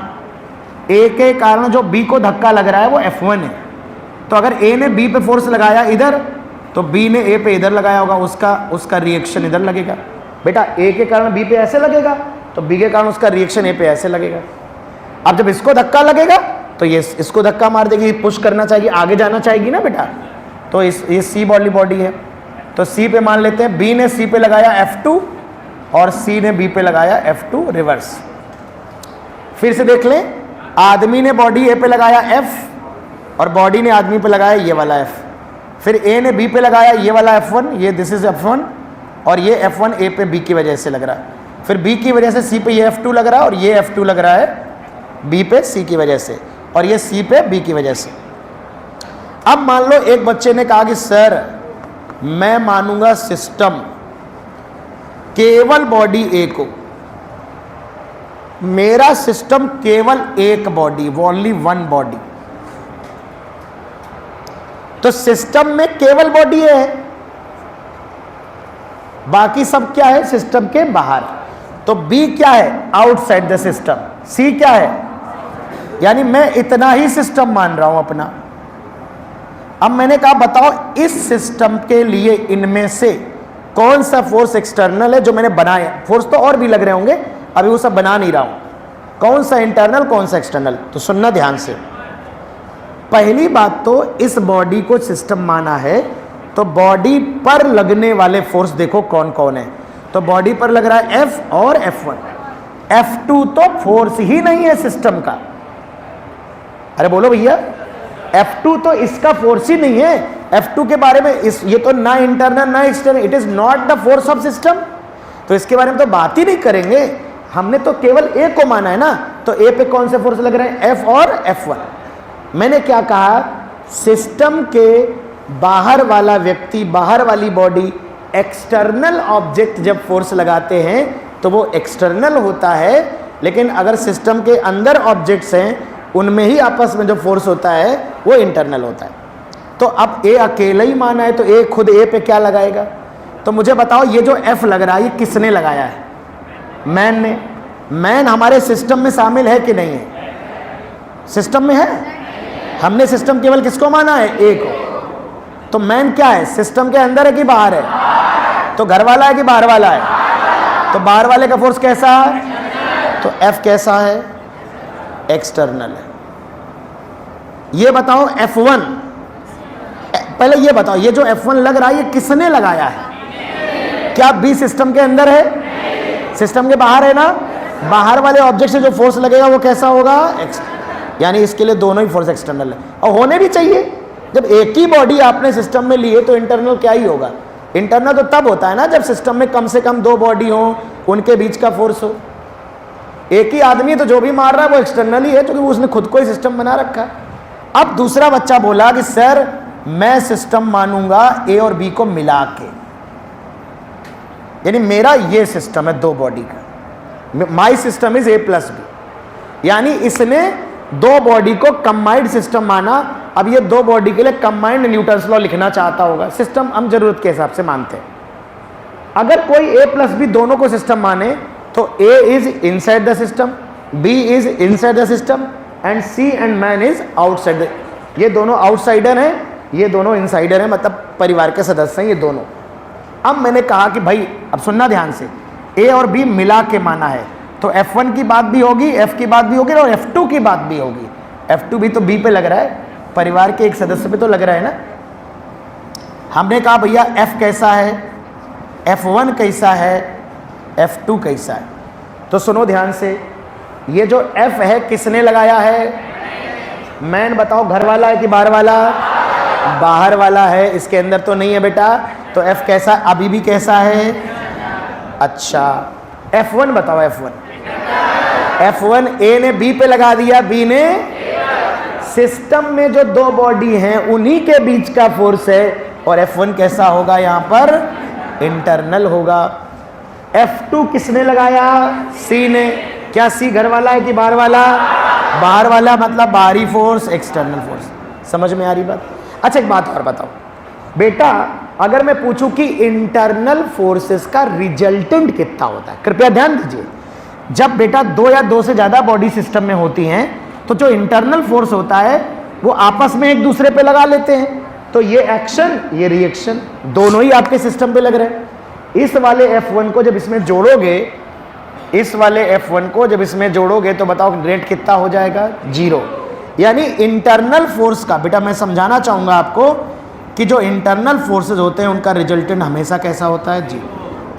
ए के कारण जो बी को धक्का लग रहा है वो F1 है। तो अगर ए ने बी पे फोर्स लगाया इधर, तो बी ने ए पे इधर लगाया होगा, उसका रिएक्शन इधर लगेगा। बेटा ए के कारण बी पे ऐसे लगेगा, तो बी के कारण उसका रिएक्शन ए पे ऐसे लगेगा। अब जब इसको धक्का लगेगा तो ये इसको धक्का मार देगी, पुश करना चाहिए, आगे जाना चाहेगी ना बेटा। तो ये सी वाली बॉडी है, तो सी पे मान लेते हैं, बी ने सी पे लगाया F2 और सी ने बी पे लगाया F2 रिवर्स। फिर से देख लें, आदमी ने बॉडी ए पे लगाया F और बॉडी ने आदमी पे लगाया ये वाला F। फिर ए ने बी पे लगाया ये वाला F1, ये दिस इज F1, और ये F1 ए पे बी की वजह से लग रहा है। फिर बी की वजह से सी पे ये F2 लग रहा है, और ये F2 लग रहा है बी पे सी की वजह से, और ये सी पे बी की वजह से। अब मान लो एक बच्चे ने कहा कि सर मैं मानूंगा सिस्टम केवल बॉडी ए को, मेरा सिस्टम केवल एक बॉडी, ओनली वन बॉडी, तो सिस्टम में केवल बॉडी है, बाकी सब क्या है सिस्टम के बाहर। तो बी क्या है, आउटसाइड द सिस्टम। सी क्या है, यानी मैं इतना ही सिस्टम मान रहा हूं अपना। अब मैंने कहा बताओ इस सिस्टम के लिए इनमें से कौन सा फोर्स एक्सटर्नल है जो मैंने बनाया। फोर्स तो और भी लग रहे होंगे, अभी वो सब बना नहीं रहा हूं। कौन सा इंटरनल कौन सा एक्सटर्नल, तो सुनना ध्यान से। पहली बात तो इस बॉडी को सिस्टम माना है, तो बॉडी पर लगने वाले फोर्स देखो कौन कौन है। तो बॉडी पर लग रहा है F और F1। F2 तो फोर्स ही नहीं है सिस्टम का। अरे बोलो भैया, F2 तो इसका फोर्स ही नहीं है। F2 के बारे में ये तो ना इंटरनल ना external, it is not the force of system, तो इसके बारे में तो बात ही नहीं करेंगे। हमने तो केवल A को माना है ना, तो A पे कौन से फोर्स लग रहे हैं, F और F1। मैंने क्या कहा, सिस्टम के बाहर वाला व्यक्ति, बाहर वाली बॉडी, एक्सटर्नल ऑब्जेक्ट जब फोर्स लगाते हैं तो वो एक्सटर्नल होता है, लेकिन अगर सिस्टम के अंदर ऑब्जेक्ट्स हैं उनमें ही आपस में जो फोर्स होता है वो इंटरनल होता है। तो अब ए अकेला ही माना है, तो ए खुद ए पे क्या लगाएगा। तो मुझे बताओ ये जो एफ लग रहा है ये किसने लगाया है, मैन ने। मैन हमारे सिस्टम में शामिल है कि नहीं है, सिस्टम में है। हमने सिस्टम केवल किसको माना है, ए को। तो मैन क्या है, सिस्टम के अंदर है कि बाहर है, तो घर वाला है कि बाहर वाला है। तो बाहर वाले का फोर्स कैसा है, तो एफ कैसा है, एक्सटर्नल है। ये बताओ F1, पहले ये बताओ ये जो F1 लग रहा है ये किसने लगाया है, क्या बी सिस्टम के अंदर है, सिस्टम के बाहर है ना। बाहर वाले ऑब्जेक्ट से जो फोर्स लगेगा वो कैसा होगा, यानी इसके लिए दोनों ही फोर्स एक्सटर्नल है, और होने भी चाहिए। जब एक ही बॉडी आपने सिस्टम में ली है तो इंटरनल क्या ही होगा। इंटरनल तो तब होता है ना जब सिस्टम में कम से कम दो बॉडी हो, उनके बीच का फोर्स हो। एक ही आदमी है तो जो भी मार रहा है वो एक्सटर्नल ही है, क्योंकि उसने खुद को ही सिस्टम बना रखा है। अब दूसरा बच्चा बोला कि सर मैं सिस्टम मानूंगा ए और बी को मिला के, यानी मेरा ये सिस्टम है दो बॉडी का, my system is A plus B, यानी इसने दो बॉडी को कंबाइंड सिस्टम माना। अब ये दो बॉडी के लिए कंबाइंड न्यूटन्स लॉ लिखना चाहता होगा। सिस्टम हम जरूरत के हिसाब से मानते हैं। अगर कोई ए प्लस बी दोनों को सिस्टम माने तो A is inside the system, B is inside the system and C and man is outside the. ये दोनों आउटसाइडर हैं, ये दोनों इनसाइडर हैं, मतलब परिवार के सदस्य हैं ये दोनों। अब मैंने कहा कि भाई अब सुनना ध्यान से, A और B मिला के माना है, तो F1 की बात भी होगी, F की बात भी होगी और F2 की बात भी होगी। F2 भी तो B पे लग रहा है, परिवार के एक सदस्य पे तो लग रहा है ना। हमने कहा भैया F कैसा है, F1 कैसा है, F2 कैसा है। तो सुनो ध्यान से, ये जो F है किसने लगाया है, मैन। बताओ घर वाला है कि बाहर वाला, बाहर वाला है, इसके अंदर तो नहीं है बेटा। तो F कैसा, अभी भी कैसा है, अच्छा। F1 बताओ, F1 A ने B पे लगा दिया, B ने सिस्टम में जो दो बॉडी हैं उन्हीं के बीच का फोर्स है, और F1 कैसा होगा यहां पर, इंटरनल होगा। F2 किसने लगाया, C ने। क्या C घर वाला है कि बाहर वाला, बाहर वाला, मतलब बाहरी फोर्स, एक्सटर्नल फोर्स। समझ में आ रही बात। अच्छा एक बात और बताओ बेटा, अगर मैं पूछूं कि इंटरनल फोर्सेस का रिजल्टेंट कितना होता है, कृपया ध्यान दीजिए। जब बेटा दो या दो से ज्यादा बॉडी सिस्टम में होती हैं तो जो इंटरनल फोर्स होता है वो आपस में एक दूसरे पे लगा लेते हैं, तो ये एक्शन ये रिएक्शन दोनों ही आपके सिस्टम पे लग रहे हैं। इस वाले F1 को जब इसमें जोड़ोगे, इस वाले F1 को जब इसमें जोड़ोगे तो बताओ रेट कितना हो जाएगा, 0। यानी इंटरनल फोर्स का, बेटा मैं समझाना चाहूंगा आपको कि जो इंटरनल फोर्सेस होते हैं उनका रिजल्टेंट हमेशा कैसा होता है, 0,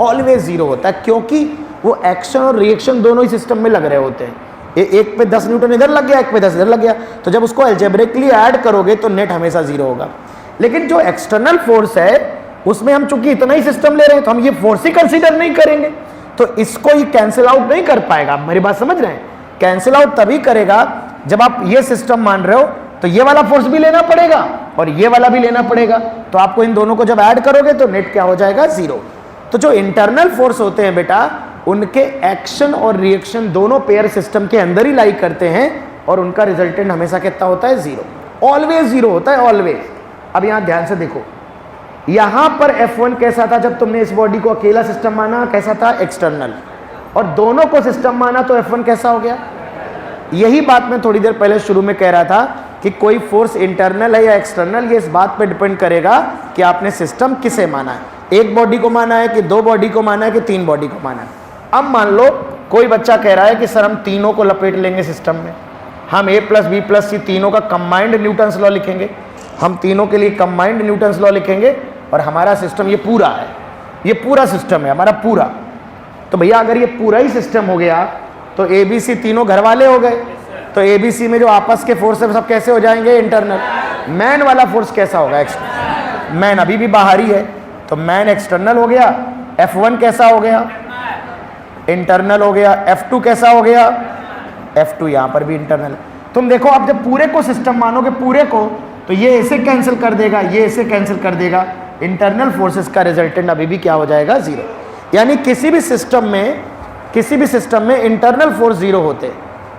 ऑलवेज 0 होता है, क्योंकि वो एक्शन और रिएक्शन दोनों ही सिस्टम में लग रहे होते हैं। एक पे 10 न्यूटन इधर लग गया, एक पे 10 इधर लग गया, तो जब उसको अलजेब्रिकली ऐड करोगे तो नेट हमेशा 0 होगा। लेकिन जो एक्सटर्नल फोर्स है उसमें हम चूंकि इतना ही सिस्टम ले रहे हैं तो हम ये फोर्स ही कंसीडर नहीं करेंगे, तो इसको ही कैंसिल आउट नहीं कर पाएगा। आप मेरी बात समझ रहे हैं, कैंसिल आउट तभी करेगा जब आप ये सिस्टम मान रहे हो तो ये वाला फोर्स भी लेना पड़ेगा और ये वाला भी लेना पड़ेगा, तो आपको इन दोनों को जब ऐड करोगे तो नेट क्या हो जाएगा, 0। तो जो इंटरनल फोर्स होते हैं बेटा उनके एक्शन और रिएक्शन दोनों पेयर सिस्टम के अंदर ही लाई करते हैं और उनका रिजल्टेंट हमेशा कितना होता है? जीरो, ऑलवेज जीरो होता है, ऑलवेज। अब यहां ध्यान से देखो, यहां पर F1 कैसा था जब तुमने इस बॉडी को अकेला सिस्टम माना? कैसा था? एक्सटर्नल। और दोनों को सिस्टम माना तो F1 कैसा हो गया? यही बात मैं थोड़ी देर पहले शुरू में कह रहा था कि कोई फोर्स इंटरनल है या एक्सटर्नल, ये इस बात पे डिपेंड करेगा कि आपने सिस्टम किसे माना है। एक बॉडी को माना है कि दो बॉडी को माना है कि तीन बॉडी को माना है। अब मान लो कोई बच्चा कह रहा है कि सर हम तीनों को लपेट लेंगे सिस्टम में, हम A + B + C तीनों का कंबाइंड न्यूटन्स लॉ लिखेंगे, हम तीनों के लिए कंबाइंड न्यूटन्स लॉ लिखेंगे और हमारा सिस्टम ये पूरा है, ये पूरा सिस्टम है हमारा पूरा। तो भैया अगर ये पूरा ही सिस्टम हो गया तो ABC तीनों घर वाले हो गए, तो ABC में जो आपस के फोर्स है सब कैसे हो जाएंगे? इंटरनल। मैन वाला फोर्स कैसा होगा? एक्सटर्नल। मैन अभी भी बाहर ही है, तो मैन एक्सटर्नल हो गया। F1 कैसा हो गया? इंटरनल हो गया। F2 कैसा हो गया? F2 यहां पर भी इंटरनल। तुम देखो अब जब पूरे को सिस्टम मानोगे, पूरे को, तो ये इसे कैंसिल कर देगा, ये इसे कैंसिल कर देगा, इंटरनल फोर्सेस का रिजल्टेंट अभी भी क्या हो जाएगा? जीरो। यानी किसी भी सिस्टम में इंटरनल फोर्स जीरो होते,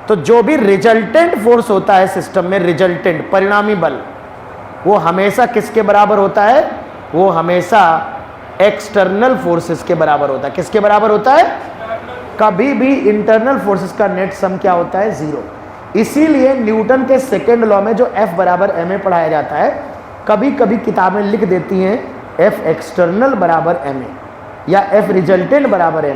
तो जो भी रिजल्टेंट फोर्स होता है सिस्टम में, रिजल्टेंट परिणामी बल, वो हमेशा किसके बराबर होता है? वो हमेशा एक्सटर्नल फोर्सेस के बराबर होता है। किसके बराबर होता है? कभी भी इंटरनल फोर्सेस का नेट सम क्या होता है? जीरो। इसीलिए न्यूटन के सेकेंड लॉ में जो F = ma पढ़ाया जाता है, कभी कभी किताबें लिख देती हैं F एक्सटर्नल = ma या F रिजल्टेंट = ma,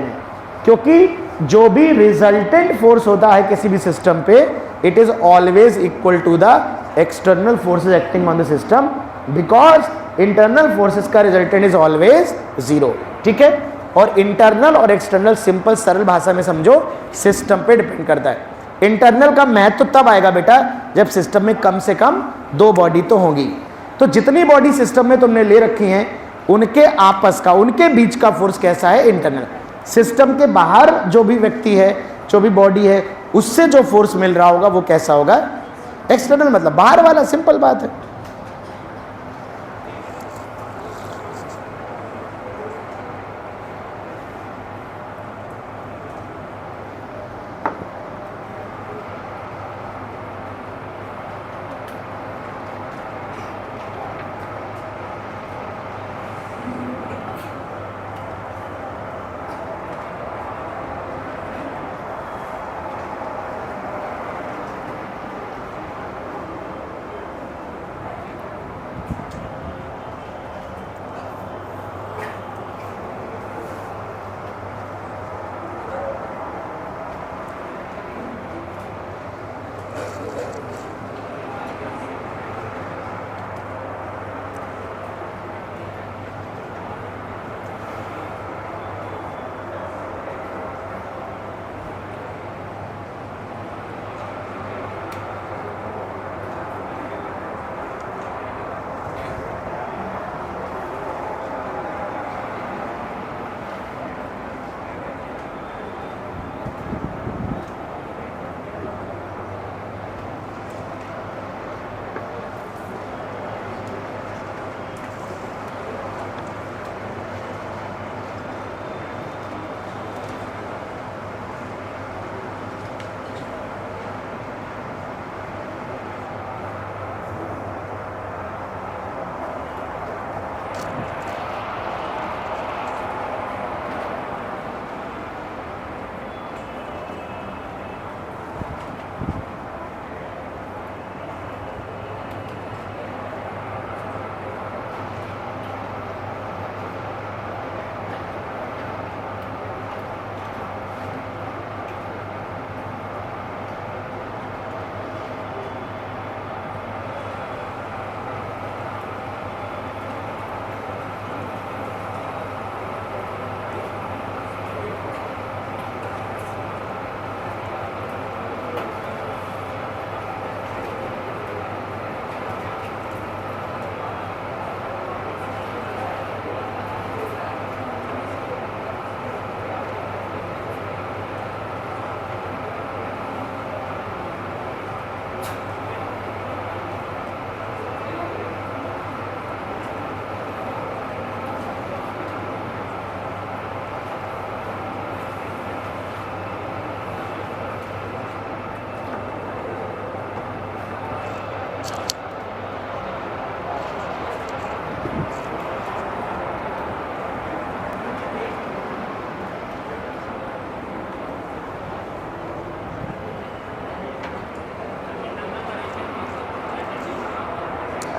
क्योंकि जो भी रिजल्टेंट फोर्स होता है किसी भी सिस्टम पे, it is always equal to the external forces acting on the system, because internal forces का रिजल्टेंट इज ऑलवेज जीरो। ठीक है? और इंटरनल और एक्सटर्नल सिंपल सरल भाषा में समझो, सिस्टम पे डिपेंड करता है। इंटरनल का महत्व तब आएगा बेटा जब सिस्टम में कम से कम दो बॉडी तो होंगी। तो जितनी बॉडी सिस्टम में तुमने ले रखी हैं, उनके आपस का, उनके बीच का फोर्स कैसा है? इंटरनल। सिस्टम के बाहर जो भी व्यक्ति है, जो भी बॉडी है, उससे जो फोर्स मिल रहा होगा वो कैसा होगा? एक्सटर्नल, मतलब बाहर वाला। सिंपल बात है।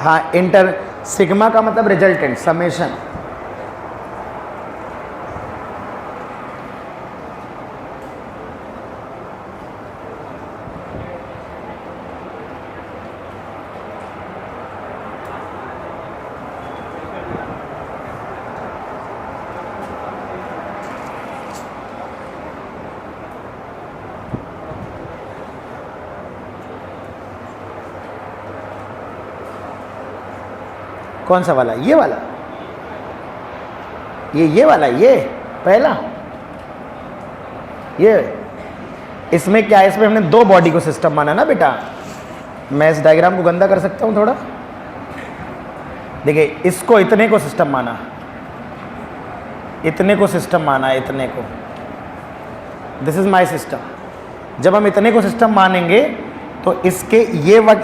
हाँ, इंटर सिग्मा का मतलब रिजल्टेंट, समेशन। कौन सा वाला? ये वाला, ये वाला, ये पहला, ये। इसमें क्या है, इसमें हमने दो बॉडी को सिस्टम माना ना बेटा। मैं इस डायग्राम को गंदा कर सकता हूं थोड़ा। देखिए, इसको इतने को सिस्टम माना, इतने को सिस्टम माना, इतने को, दिस इज माय सिस्टम। जब हम इतने को सिस्टम मानेंगे तो इसके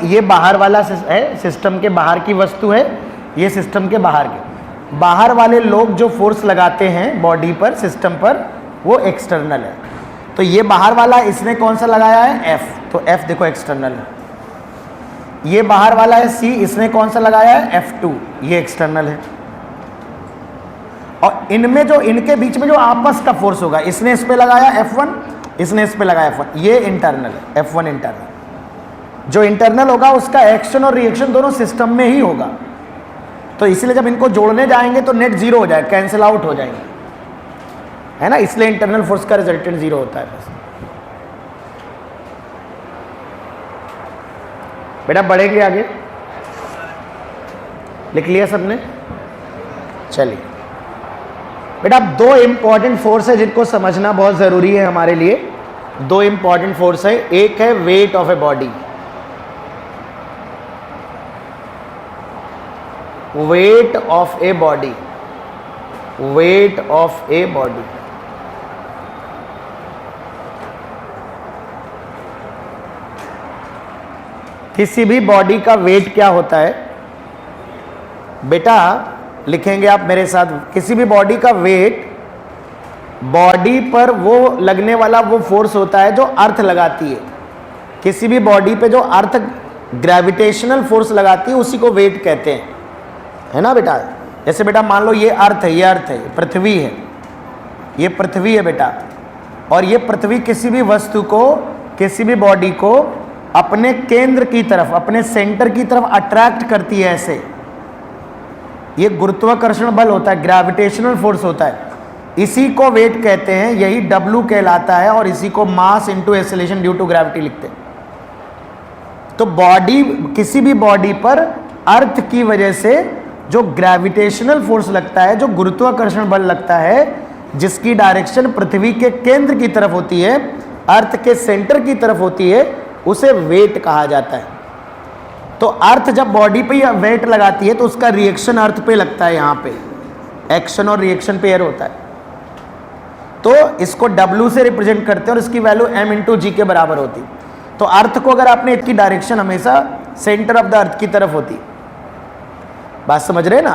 ये बाहर वाला है, सिस्टम के बाहर की वस्तु है, ये सिस्टम के बाहर के। बाहर वाले लोग जो फोर्स लगाते हैं बॉडी पर, सिस्टम पर, वो एक्सटर्नल है। तो ये बाहर वाला इसने कौन सा लगाया है? F, तो F देखो एक्सटर्नल है। ये बाहर वाला है C, इसने कौन सा लगाया है? F2, ये एक्सटर्नल है। और इनमें जो, इनके बीच में जो आपस का फोर्स होगा, इसने इस पे लगाया F1, इसने इस पे लगाया F1, ये इंटरनल है, F1 इंटरनल। जो इंटरनल होगा उसका एक्शन और रिएक्शन दोनों सिस्टम में ही होगा। तो इसलिए जब इनको जोड़ने जाएंगे तो नेट जीरो हो जाएगा, कैंसिल आउट हो जाएंगे, है ना। इसलिए इंटरनल फोर्स का रिजल्टेंट जीरो होता है। बस बेटा बढ़ेंगे आगे, लिख लिया सबने? चलिए बेटा, दो इंपॉर्टेंट फोर्स है जिनको समझना बहुत जरूरी है हमारे लिए। दो इंपॉर्टेंट फोर्स है, एक है weight of a body, weight of a body, weight of a body. किसी भी बॉडी का वेट क्या होता है बेटा? लिखेंगे आप मेरे साथ। किसी भी बॉडी का वेट, बॉडी पर वो लगने वाला वो फोर्स होता है जो अर्थ लगाती है। किसी भी बॉडी पे जो अर्थ ग्रेविटेशनल फोर्स लगाती है उसी को वेट कहते हैं, है ना बेटा। जैसे बेटा मान लो ये अर्थ है, ये अर्थ है, पृथ्वी है, ये पृथ्वी है बेटा, और ये पृथ्वी किसी भी वस्तु को, किसी भी बॉडी को अपने केंद्र की तरफ, अपने सेंटर की तरफ अट्रैक्ट करती है ऐसे। ये गुरुत्वाकर्षण बल होता है, ग्रेविटेशनल फोर्स होता है, इसी को वेट कहते हैं, यही W कहलाता है, और इसी को mass into acceleration due to gravity लिखते हैं। तो बॉडी, किसी भी बॉडी पर अर्थ की वजह से जो ग्रेविटेशनल फोर्स लगता है, जो गुरुत्वाकर्षण बल लगता है, जिसकी डायरेक्शन पृथ्वी के केंद्र की तरफ होती है, अर्थ के सेंटर की तरफ होती है, उसे वेट कहा जाता है। तो अर्थ जब बॉडी पे या वेट लगाती है तो उसका रिएक्शन अर्थ पे लगता है, यहाँ पे एक्शन और रिएक्शन पेयर होता है। तो इसको W से रिप्रेजेंट करते हैं और इसकी वैल्यू m इंटू जी के बराबर होती। तो अर्थ को अगर आपने, इसकी डायरेक्शन हमेशा सेंटर ऑफ द अर्थ की तरफ होती। बात समझ रहे ना?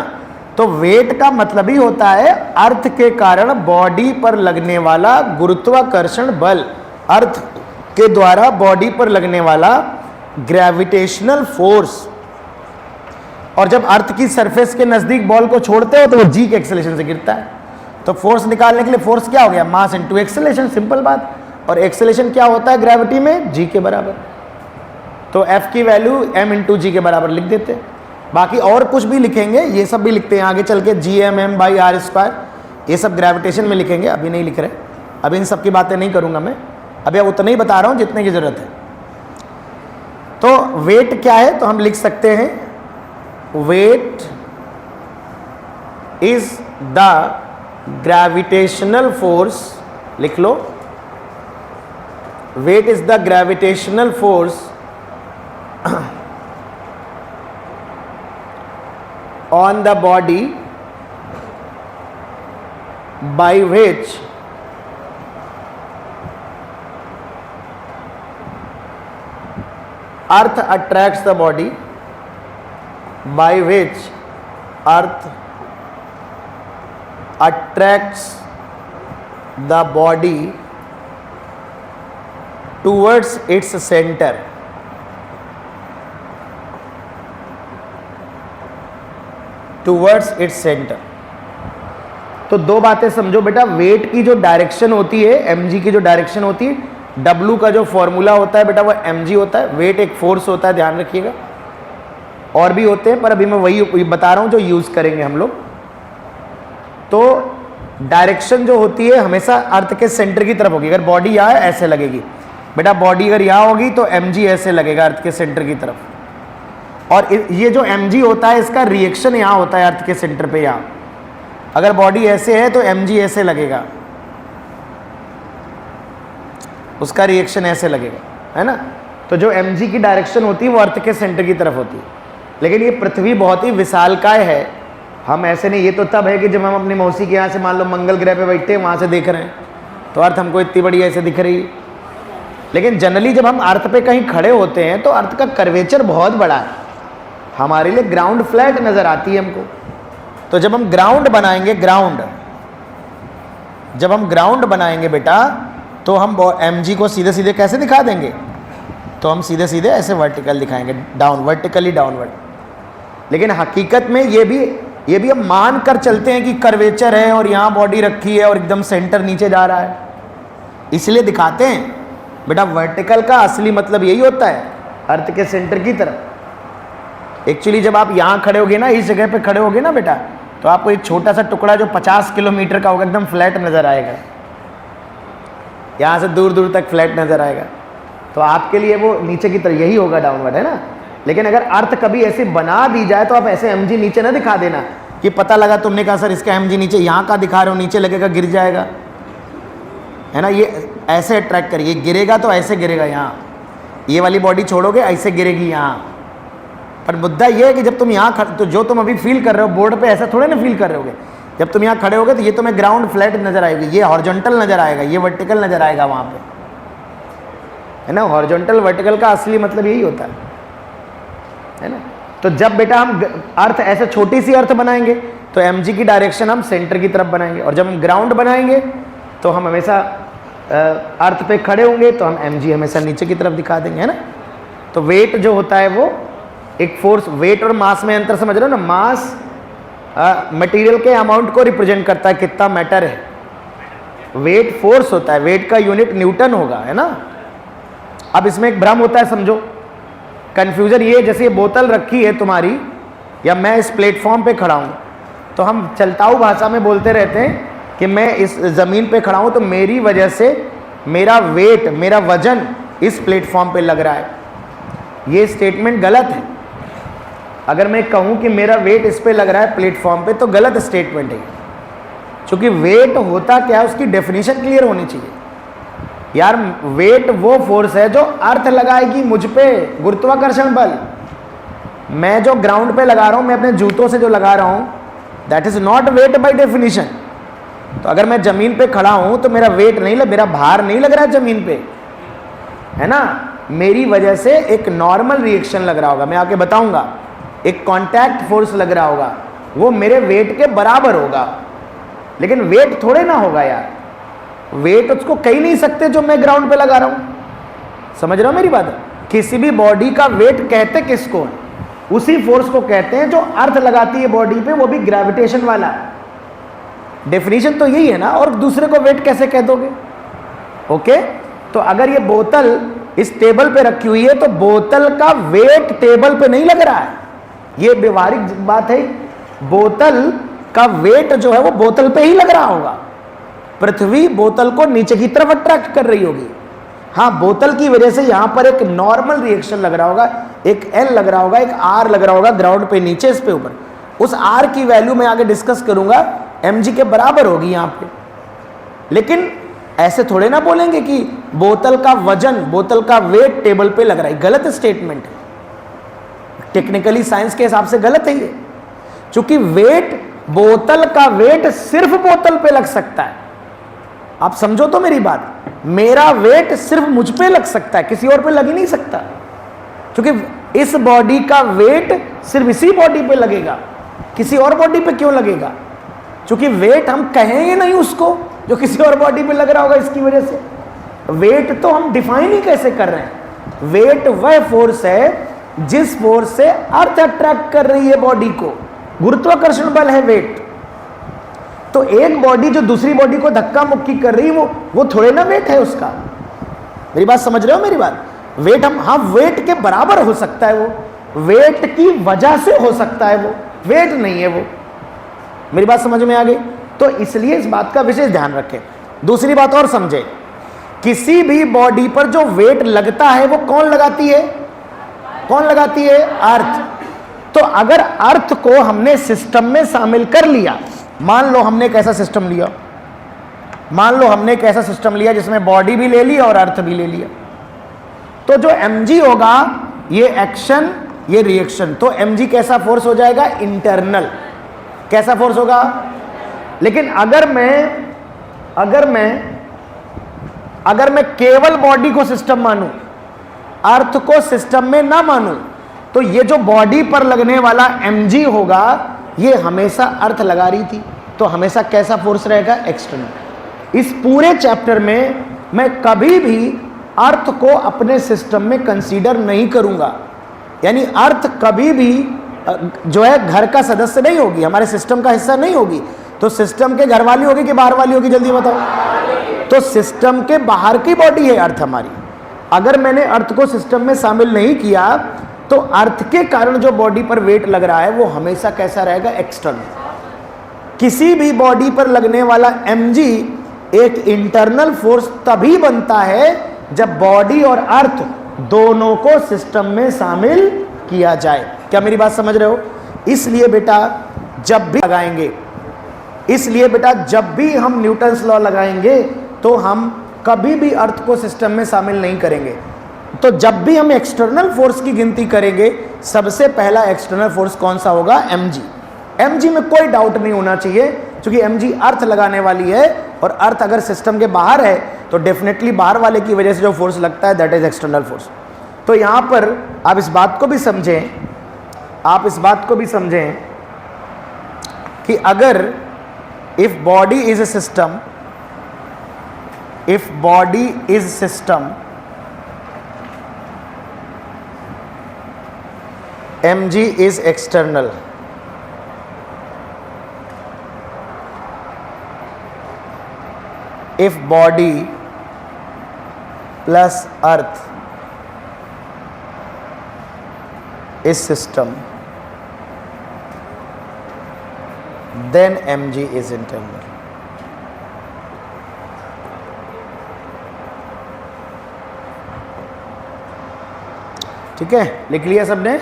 तो वेट का मतलब ही होता है अर्थ के कारण बॉडी पर लगने वाला गुरुत्वाकर्षण बल, अर्थ के द्वारा बॉडी पर लगने वाला ग्रेविटेशनल फोर्स। और जब अर्थ की सरफेस के नजदीक बॉल को छोड़ते हो तो वो जी के एक्सेलरेशन से गिरता है। तो फोर्स निकालने के लिए फोर्स क्या हो गया? मास इनटू एक्सेलरेशन, सिंपल बात। और एक्सेलरेशन क्या होता है ग्रेविटी में? जी के बराबर। तो एफ की वैल्यू m इंटू जी के बराबर लिख देते हैं। बाकी और कुछ भी लिखेंगे, ये सब भी लिखते हैं आगे चल के, GMM बाई आर स्क्वायर, ये सब ग्रेविटेशन में लिखेंगे, अभी नहीं लिख रहे। अभी इन सब की बातें नहीं करूंगा मैं, अभी अब उतना ही बता रहा हूं जितने की जरूरत है। तो वेट क्या है? तो हम लिख सकते हैं weight is the gravitational force, लिख लो, weight is the gravitational force on the body by which earth attracts the body, by which earth attracts the body towards its center. Towards its centre. तो दो बातें समझो बेटा, wait की जो direction होती है, mg की जो डायरेक्शन होती है, w का जो फॉर्मूला होता है बेटा वो mg होता है। वेट एक फोर्स होता है, ध्यान रखिएगा, और भी होते हैं पर अभी मैं वही बता रहा हूं जो यूज करेंगे हम लोग। तो डायरेक्शन जो होती है हमेशा अर्थ के सेंटर की तरफ होगी। अगर बॉडी यहाँ है ऐसे लगेगी बेटा, बॉडी अगर यहाँ होगी तो mg ऐसे लगेगा अर्थ के सेंटर की तरफ। और ये जो mg होता है इसका रिएक्शन यहाँ होता है अर्थ के सेंटर पे। यहाँ अगर बॉडी ऐसे है तो mg ऐसे लगेगा, उसका रिएक्शन ऐसे लगेगा, है ना। तो जो mg की डायरेक्शन होती है वो अर्थ के सेंटर की तरफ होती है। लेकिन ये पृथ्वी बहुत ही विशालकाय है, हम ऐसे नहीं, ये तो तब है कि जब हम अपनी मौसी के यहाँ से मान लो मंगल ग्रह पे बैठे हैं वहाँ से देख रहे हैं तो अर्थ हमको इतनी बड़ी ऐसे दिख रही है। लेकिन जनरली जब हम अर्थ पे कहीं खड़े होते हैं तो अर्थ का कर्वेचर बहुत बड़ा है, हमारे लिए ग्राउंड फ्लैट नज़र आती है हमको। तो जब हम ग्राउंड बनाएंगे, जब हम ग्राउंड बनाएंगे बेटा तो हम mg को सीधे सीधे कैसे दिखा देंगे, तो हम सीधे सीधे ऐसे वर्टिकल दिखाएंगे, डाउन, वर्टिकली डाउनवर्ड। लेकिन हकीकत में ये भी हम मान कर चलते हैं कि कर्वेचर है और यहाँ बॉडी रखी है और एकदम सेंटर नीचे जा रहा है, इसलिए दिखाते हैं बेटा। वर्टिकल का असली मतलब यही होता है, अर्थ के सेंटर की तरफ। एक्चुअली जब आप यहाँ खड़े होगे ना, इस जगह पे खड़े होगे ना बेटा, तो आपको एक छोटा सा टुकड़ा जो 50 किलोमीटर का होगा एकदम फ्लैट नज़र आएगा, यहाँ से दूर दूर तक फ्लैट नज़र आएगा। तो आपके लिए वो नीचे की तरफ यही होगा, डाउनवर्ड, है ना। लेकिन अगर अर्थ कभी ऐसे बना दी जाए तो आप ऐसे mg नीचे ना दिखा देना कि पता लगा तुमने कहा सर इसका mg नीचे, यहाँ का दिखा रहे हो, नीचे लगेगा गिर जाएगा, है ना। ये ऐसे अट्रैक्ट करिए, गिरेगा तो ऐसे गिरेगा, यहाँ ये वाली बॉडी छोड़ोगे ऐसे गिरेगी यहाँ। पर मुद्दा ये है कि जब तुम यहाँ तो जो तुम अभी फील कर रहे हो बोर्ड पे ऐसा थोड़े ना फील कर रहे होगे। जब तुम यहाँ खड़े होगे तो ये तुम्हें ग्राउंड फ्लैट नजर आएगी, ये हॉरिजॉन्टल नजर आएगा, ये वर्टिकल नजर आएगा वहाँ पे, है ना। हॉरिजॉन्टल वर्टिकल का असली मतलब यही होता है ना। तो जब बेटा हम अर्थ ऐसे छोटी सी अर्थ बनाएंगे तो mg की डायरेक्शन हम सेंटर की तरफ बनाएंगे, और जब हम ग्राउंड बनाएंगे तो हम हमेशा अर्थ पे खड़े होंगे तो हम mg हमेशा नीचे की तरफ दिखा देंगे, है ना। तो वेट जो होता है वो एक फोर्स, वेट और मास में अंतर समझ रहे हो ना। मास मटेरियल के अमाउंट को रिप्रेजेंट करता है, कितना मैटर है। वेट फोर्स होता है, वेट का यूनिट न्यूटन होगा, है ना। अब इसमें एक भ्रम होता है, समझो, कन्फ्यूजन ये, जैसे ये बोतल रखी है तुम्हारी या मैं इस प्लेटफॉर्म पे खड़ा हूँ, तो हम चलताऊ भाषा में बोलते रहते हैं कि मैं इस ज़मीन पे खड़ा हूँ तो मेरी वजह से मेरा वेट, मेरा वजन इस प्लेटफॉर्म पे लग रहा है। ये स्टेटमेंट गलत है। अगर मैं कहूँ कि मेरा वेट इस पे लग रहा है प्लेटफॉर्म पे तो गलत स्टेटमेंट है, क्योंकि वेट होता क्या है उसकी डेफिनेशन क्लियर होनी चाहिए यार। वेट वो फोर्स है जो अर्थ लगाएगी मुझ पे, गुरुत्वाकर्षण बल। मैं जो ग्राउंड पे लगा रहा हूँ, मैं अपने जूतों से जो लगा रहा हूँ, that is not weight by definition. तो अगर मैं जमीन पे खड़ा हूँ तो मेरा वेट नहीं लग, मेरा भार नहीं लग रहा है जमीन पे, है ना। मेरी वजह से एक नॉर्मल रिएक्शन लग रहा होगा, मैं आके बताऊंगा। एक कॉन्टैक्ट फोर्स लग रहा होगा, वो मेरे वेट के बराबर होगा, लेकिन वेट थोड़े ना होगा यार। वेट उसको कह नहीं सकते जो मैं ग्राउंड पे लगा रहा हूं। समझ रहे हो मेरी बात? किसी भी बॉडी का वेट कहते किसको है? उसी फोर्स को कहते हैं जो अर्थ लगाती है बॉडी पे, वो भी ग्रेविटेशन वाला। डेफिनेशन तो यही है ना, और दूसरे को वेट कैसे कह दोगे? ओके, तो अगर ये बोतल इस टेबल पे रखी हुई है तो बोतल का वेट टेबल पे नहीं लग रहा है, ये व्यवहारिक बात है। बोतल का वेट जो है वो बोतल पे ही लग रहा होगा। पृथ्वी बोतल को नीचे की तरफ अट्रैक्ट कर रही होगी। हाँ, बोतल की वजह से यहां पर एक नॉर्मल रिएक्शन लग रहा होगा, एक एल लग रहा होगा, एक आर लग रहा होगा, ग्राउंड पे नीचे, इस पे ऊपर। उस आर की वैल्यू मैं आगे डिस्कस करूंगा, mg के बराबर होगी यहां पे। लेकिन ऐसे थोड़े ना बोलेंगे कि बोतल का वजन, बोतल का वेट टेबल पे लग रहा है। गलत स्टेटमेंट है, टेक्निकली साइंस के हिसाब से गलत है ये। क्योंकि वेट, बोतल का वेट सिर्फ बोतल पे लग सकता है। आप समझो तो मेरी बात, मेरा वेट सिर्फ मुझ पे लग सकता है, किसी और पे लग ही नहीं सकता। क्योंकि इस बॉडी का वेट सिर्फ इसी बॉडी पे लगेगा, किसी और बॉडी पे क्यों लगेगा? क्योंकि वेट हम कहेंगे नहीं उसको जो किसी और बॉडी पे लग रहा होगा इसकी वजह से। वेट तो हम डिफाइन ही कैसे कर रहे हैं? वेट वह फोर्स है जिस फोर्स से अर्थ अट्रैक्ट कर रही है बॉडी को। गुरुत्वाकर्षण बल है वेट। तो एक बॉडी जो दूसरी बॉडी को धक्का मुक्की कर रही है वो थोड़े ना वेट है उसका। मेरी बात समझ रहे हो मेरी बात? वेट हम, हाँ वेट के बराबर हो सकता है, वो वेट की वजह से हो सकता है, वो वेट नहीं है वो। मेरी बात समझ में आ गई? तो इसलिए इस बात का विशेष ध्यान रखें। दूसरी बात और समझे, किसी भी बॉडी पर जो वेट लगता है वो कौन लगाती है? कौन लगाती है? अर्थ। तो अगर अर्थ को हमने सिस्टम में शामिल कर लिया, मान लो हमने एक ऐसा सिस्टम लिया, मान लो हमने एक ऐसा सिस्टम लिया जिसमें बॉडी भी ले ली और अर्थ भी ले लिया, तो जो mg होगा ये एक्शन ये रिएक्शन, तो mg कैसा फोर्स हो जाएगा? इंटरनल। कैसा फोर्स होगा? लेकिन अगर मैं केवल बॉडी को सिस्टम मानूं, अर्थ को सिस्टम में ना मानूं, तो ये जो बॉडी पर लगने वाला mg होगा ये हमेशा अर्थ लगा रही थी, तो हमेशा कैसा फोर्स रहेगा? एक्सटर्नल। इस पूरे चैप्टर में मैं कभी भी अर्थ को अपने सिस्टम में कंसीडर नहीं करूंगा, यानी अर्थ कभी भी जो है घर का सदस्य नहीं होगी, हमारे सिस्टम का हिस्सा नहीं होगी। तो सिस्टम के घर वाली होगी कि बाहर वाली होगी? जल्दी बताओ। तो सिस्टम के बाहर की बॉडी है अर्थ हमारी। अगर मैंने अर्थ को सिस्टम में शामिल नहीं किया तो अर्थ के कारण जो बॉडी पर वेट लग रहा है वो हमेशा कैसा रहेगा? एक्सटर्नल। किसी भी बॉडी पर लगने वाला mg एक इंटरनल फोर्स तभी बनता है जब बॉडी और अर्थ दोनों को सिस्टम में शामिल किया जाए। क्या मेरी बात समझ रहे हो? इसलिए बेटा जब भी हम न्यूटन्स लॉ लगाएंगे तो हम कभी भी अर्थ को सिस्टम में शामिल नहीं करेंगे। तो जब भी हम एक्सटर्नल फोर्स की गिनती करेंगे सबसे पहला एक्सटर्नल फोर्स कौन सा होगा? mg। mg में कोई डाउट नहीं होना चाहिए, क्योंकि mg अर्थ लगाने वाली है और अर्थ अगर सिस्टम के बाहर है तो डेफिनेटली बाहर वाले की वजह से जो फोर्स लगता है दैट इज एक्सटर्नल फोर्स। तो यहां पर आप इस बात को भी समझें, कि अगर if body is a system, mg is external, if body plus earth is system, then mg is internal। ठीक है, लिख लिया सबने?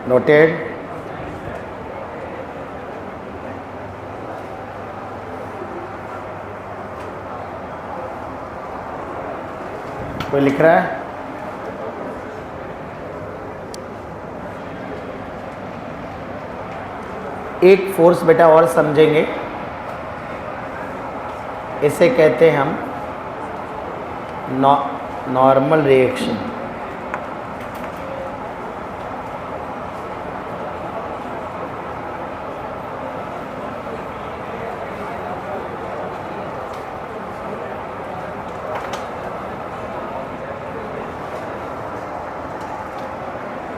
नोटेड। कोई लिख रहा है? एक फोर्स बेटा और समझेंगे, इसे कहते हैं हम नॉर्मल रिएक्शन।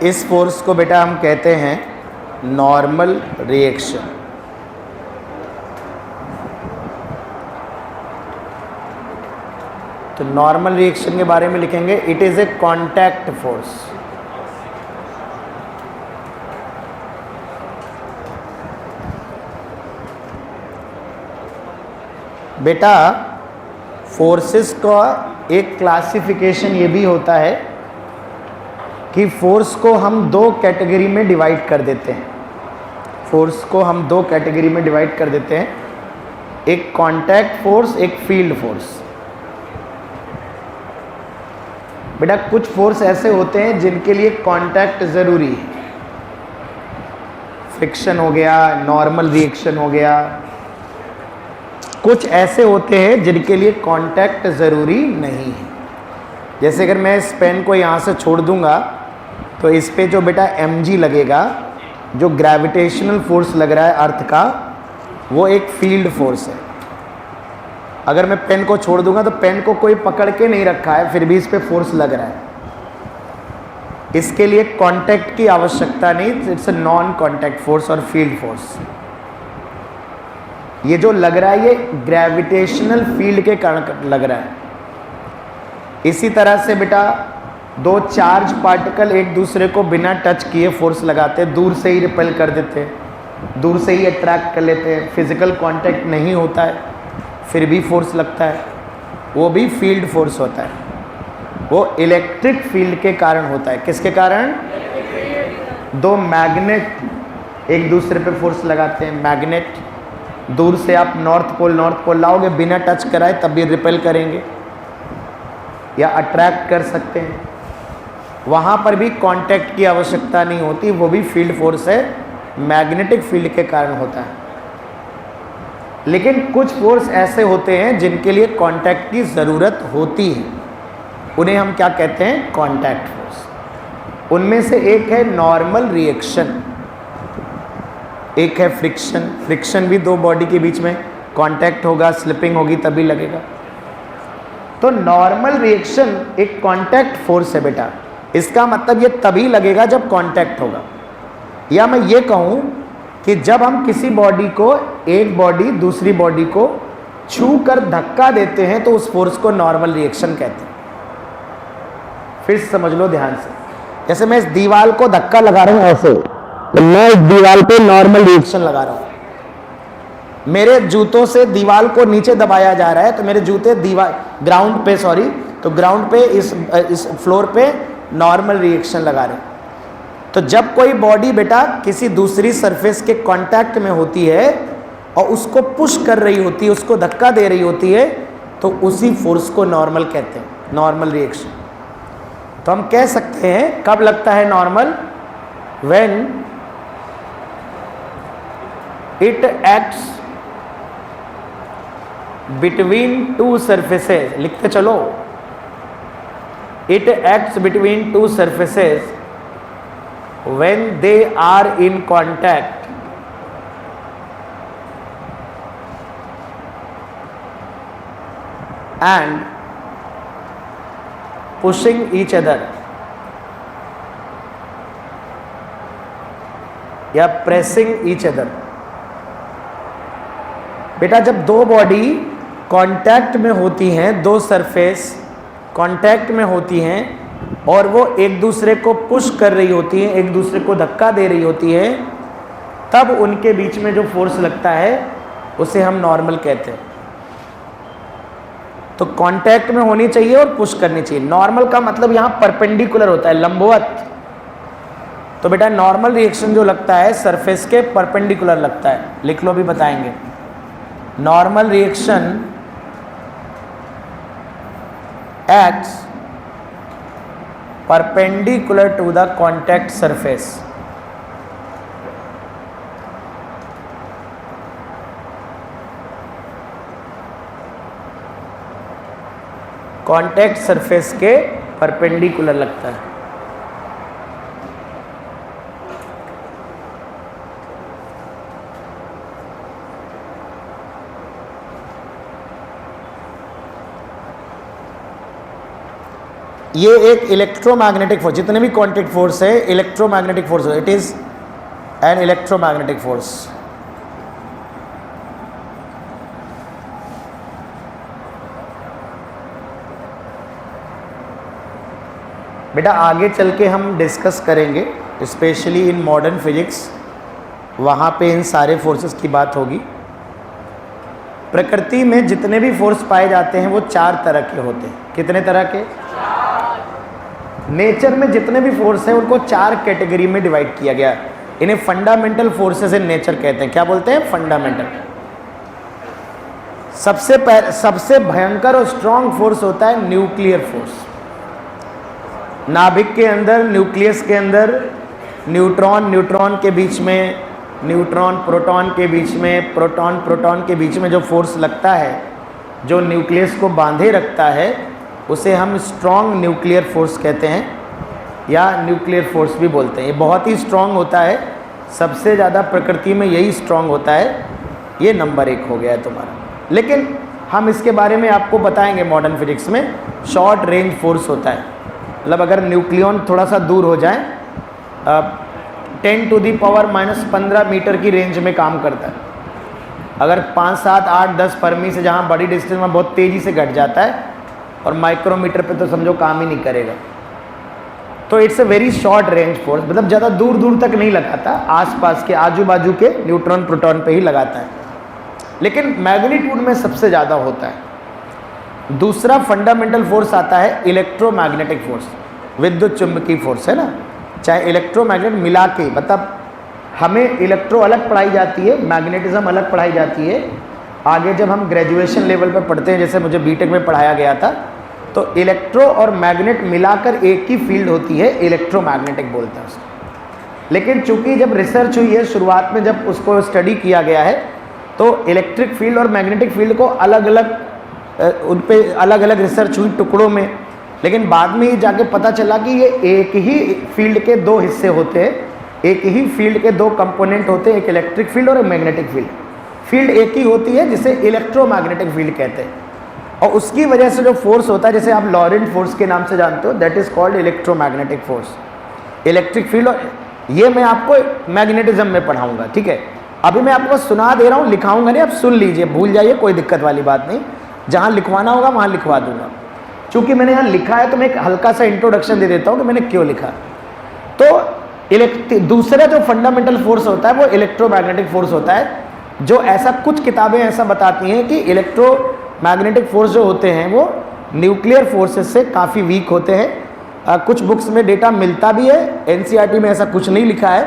इस फोर्स को बेटा हम कहते हैं नॉर्मल रिएक्शन। तो नॉर्मल रिएक्शन के बारे में लिखेंगे, it is a contact force. बेटा फोर्सेस का एक क्लासिफिकेशन ये भी होता है कि फोर्स को हम दो कैटेगरी में डिवाइड कर देते हैं। फोर्स को हम दो कैटेगरी में डिवाइड कर देते हैं, एक कांटेक्ट फोर्स, एक फील्ड फोर्स। बेटा कुछ फोर्स ऐसे होते हैं जिनके लिए कांटेक्ट ज़रूरी है, फ्रिक्शन हो गया, नॉर्मल रिएक्शन हो गया। कुछ ऐसे होते हैं जिनके लिए कांटेक्ट ज़रूरी नहीं है। जैसे अगर मैं इस पेन को यहाँ से छोड़ दूंगा तो इस पे जो बेटा mg लगेगा, जो ग्रेविटेशनल फोर्स लग रहा है अर्थ का, वो एक फील्ड फोर्स है। अगर मैं पेन को छोड़ दूंगा तो पेन को कोई पकड़ के नहीं रखा है, फिर भी इस पे फोर्स लग रहा है। इसके लिए कांटेक्ट की आवश्यकता नहीं, it's a non contact force और फील्ड फोर्स। ये जो लग रहा है ये ग्रेविटेशनल फील्ड के कारण लग रहा है। इसी तरह से बेटा दो चार्ज पार्टिकल एक दूसरे को बिना टच किए फोर्स लगाते हैं, दूर से ही रिपेल कर देते हैं, दूर से ही अट्रैक्ट कर लेते हैं, फिजिकल कांटेक्ट नहीं होता है फिर भी फोर्स लगता है, वो भी फील्ड फोर्स होता है। वो इलेक्ट्रिक फील्ड के कारण होता है। किसके कारण? दो मैग्नेट एक दूसरे पे फोर्स लगाते हैं। मैग्नेट दूर से आप नॉर्थ पोल लाओगे, बिना टच कराए तब भी रिपेल करेंगे या अट्रैक्ट कर सकते हैं। वहाँ पर भी कांटेक्ट की आवश्यकता नहीं होती, वो भी फील्ड फोर्स है, मैग्नेटिक फील्ड के कारण होता है। लेकिन कुछ फोर्स ऐसे होते हैं जिनके लिए कांटेक्ट की ज़रूरत होती है, उन्हें हम क्या कहते हैं? Contact force. उनमें से एक है नॉर्मल रिएक्शन, एक है फ्रिक्शन। फ्रिक्शन भी दो बॉडी के बीच में कांटेक्ट होगा, स्लिपिंग होगी तभी लगेगा। तो नॉर्मल रिएक्शन एक कांटेक्ट फोर्स है बेटा। इसका मतलब ये तभी लगेगा जब कांटेक्ट होगा। या मैं ये कहूँ कि जब हम किसी बॉडी को, एक बॉडी दूसरी बॉडी को छू कर धक्का देते हैं तो उस फोर्स को नॉर्मल रिएक्शन कहते हैं। फिर समझ लो ध्यान से, जैसे मैं इस दीवार को धक्का लगा रहा हूँ ऐसे, तो मैं इस दीवार पे नॉर्मल रिएक्शन लगा रहा हूँ। मेरे जूतों से दीवार को नीचे दबाया जा रहा है तो मेरे जूते ग्राउंड पे इस फ्लोर पे नॉर्मल रिएक्शन लगा रहे हैं। तो जब कोई बॉडी बेटा किसी दूसरी सरफेस के कांटेक्ट में होती है और उसको पुश कर रही होती है, उसको धक्का दे रही होती है, तो उसी फोर्स को नॉर्मल कहते हैं, नॉर्मल रिएक्शन। तो हम कह सकते हैं कब लगता है normal? When it acts between two surfaces. लिखते चलो, it acts between two surfaces when they are in contact and pushing each other या pressing each other। बेटा जब दो बॉडी कांटेक्ट में होती हैं, दो सरफेस कांटेक्ट में होती हैं और वो एक दूसरे को पुश कर रही होती है, एक दूसरे को धक्का दे रही होती है, तब उनके बीच में जो फोर्स लगता है उसे हम नॉर्मल कहते हैं। तो कांटेक्ट में होनी चाहिए और पुश करनी चाहिए। नॉर्मल का मतलब यहाँ परपेंडिकुलर होता है, लंबवत। तो बेटा नॉर्मल रिएक्शन जो लगता है सरफेस के परपेंडिकुलर लगता है। लिख लो, भी बताएंगे। Normal reaction acts perpendicular to the contact surface contact surface के परपेंडिकुलर लगता है। ये एक इलेक्ट्रोमैग्नेटिक फोर्स, जितने भी कांटेक्ट फोर्स है electromagnetic force, it is an electromagnetic force. बेटा आगे चल के हम डिस्कस करेंगे, स्पेशली इन मॉडर्न फिजिक्स, वहाँ पे इन सारे फोर्सेस की बात होगी। प्रकृति में जितने भी फोर्स पाए जाते हैं वो 4 तरह के होते हैं। कितने तरह के? नेचर में जितने भी फोर्स हैं उनको 4 कैटेगरी में डिवाइड किया गया। इन्हें फंडामेंटल फोर्सेस इन नेचर कहते हैं। क्या बोलते हैं? फंडामेंटल। सबसे भयंकर और स्ट्रांग फोर्स होता है न्यूक्लियर फोर्स। नाभिक के अंदर, न्यूक्लियस के अंदर न्यूट्रॉन के बीच में, न्यूट्रॉन प्रोटॉन के बीच में, प्रोटॉन के बीच में जो फोर्स लगता है, जो न्यूक्लियस को बांधे रखता है, उसे हम स्ट्रॉन्ग न्यूक्लियर फोर्स कहते हैं या न्यूक्लियर फोर्स भी बोलते हैं। ये बहुत ही स्ट्रॉन्ग होता है, सबसे ज़्यादा प्रकृति में यही स्ट्रॉन्ग होता है। ये नंबर 1 हो गया है तुम्हारा। लेकिन हम इसके बारे में आपको बताएंगे मॉडर्न फिजिक्स में। शॉर्ट रेंज फोर्स होता है, मतलब अगर न्यूक्लियन थोड़ा सा दूर हो जाए, 10⁻⁻15 मीटर की रेंज में काम करता है। अगर 5, 7, 8, 10 फर्मी से जहाँ बड़ी डिस्टेंस में बहुत तेज़ी से घट जाता है, और माइक्रोमीटर पे तो समझो काम ही नहीं करेगा। तो it's a very short range force, मतलब ज़्यादा दूर दूर तक नहीं लगाता, आसपास के आजू बाजू के न्यूट्रॉन प्रोटॉन पे ही लगाता है, लेकिन मैग्नीट्यूड में सबसे ज़्यादा होता है। दूसरा फंडामेंटल फोर्स आता है इलेक्ट्रोमैग्नेटिक फोर्स, विद्युत चुंबकीय फोर्स है ना। चाहे इलेक्ट्रोमैग्नेट मिला के, मतलब हमें इलेक्ट्रो अलग पढ़ाई जाती है, मैग्नेटिज्म अलग पढ़ाई जाती है। आगे जब हम ग्रेजुएशन लेवल पर पढ़ते हैं, जैसे मुझे बीटेक में पढ़ाया गया था, तो इलेक्ट्रो और मैग्नेट मिलाकर एक ही फील्ड होती है, इलेक्ट्रोमैग्नेटिक बोलते हैं उसको। लेकिन चूंकि जब रिसर्च हुई है, शुरुआत में जब उसको स्टडी किया गया है, तो इलेक्ट्रिक फील्ड और मैग्नेटिक फील्ड को अलग अलग, उन पर अलग अलग रिसर्च हुई टुकड़ों में। लेकिन बाद में ही जाके पता चला कि ये एक ही फील्ड के 2 हिस्से होते हैं, एक ही फील्ड के 2 कंपोनेंट होते हैं, एक इलेक्ट्रिक फील्ड और एक मैग्नेटिक फील्ड। फील्ड एक ही होती है जिसे इलेक्ट्रोमैग्नेटिक फील्ड कहते हैं, और उसकी वजह से जो फोर्स होता है, जैसे आप लॉरेंट फोर्स के नाम से जानते हो, that is called electromagnetic force, electric field. और ये मैं आपको मैग्नेटिज्म में पढ़ाऊंगा, ठीक है। अभी मैं आपको सुना दे रहा हूँ, लिखाऊंगा नहीं, आप सुन लीजिए, भूल जाइए, कोई दिक्कत वाली बात नहीं। जहाँ लिखवाना होगा वहाँ लिखवा दूंगा। चूंकि मैंने यहाँ लिखा है तो मैं एक हल्का सा इंट्रोडक्शन दे देता हूँ कि मैंने क्यों लिखा। तो दूसरा जो फंडामेंटल फोर्स होता है वो इलेक्ट्रोमैग्नेटिक फोर्स होता है, जो ऐसा कुछ किताबें ऐसा बताती हैं कि इलेक्ट्रोमैग्नेटिक फोर्स जो होते हैं वो न्यूक्लियर फोर्सेस से काफ़ी वीक होते हैं। कुछ बुक्स में डेटा मिलता भी है, एनसीईआरटी में ऐसा कुछ नहीं लिखा है।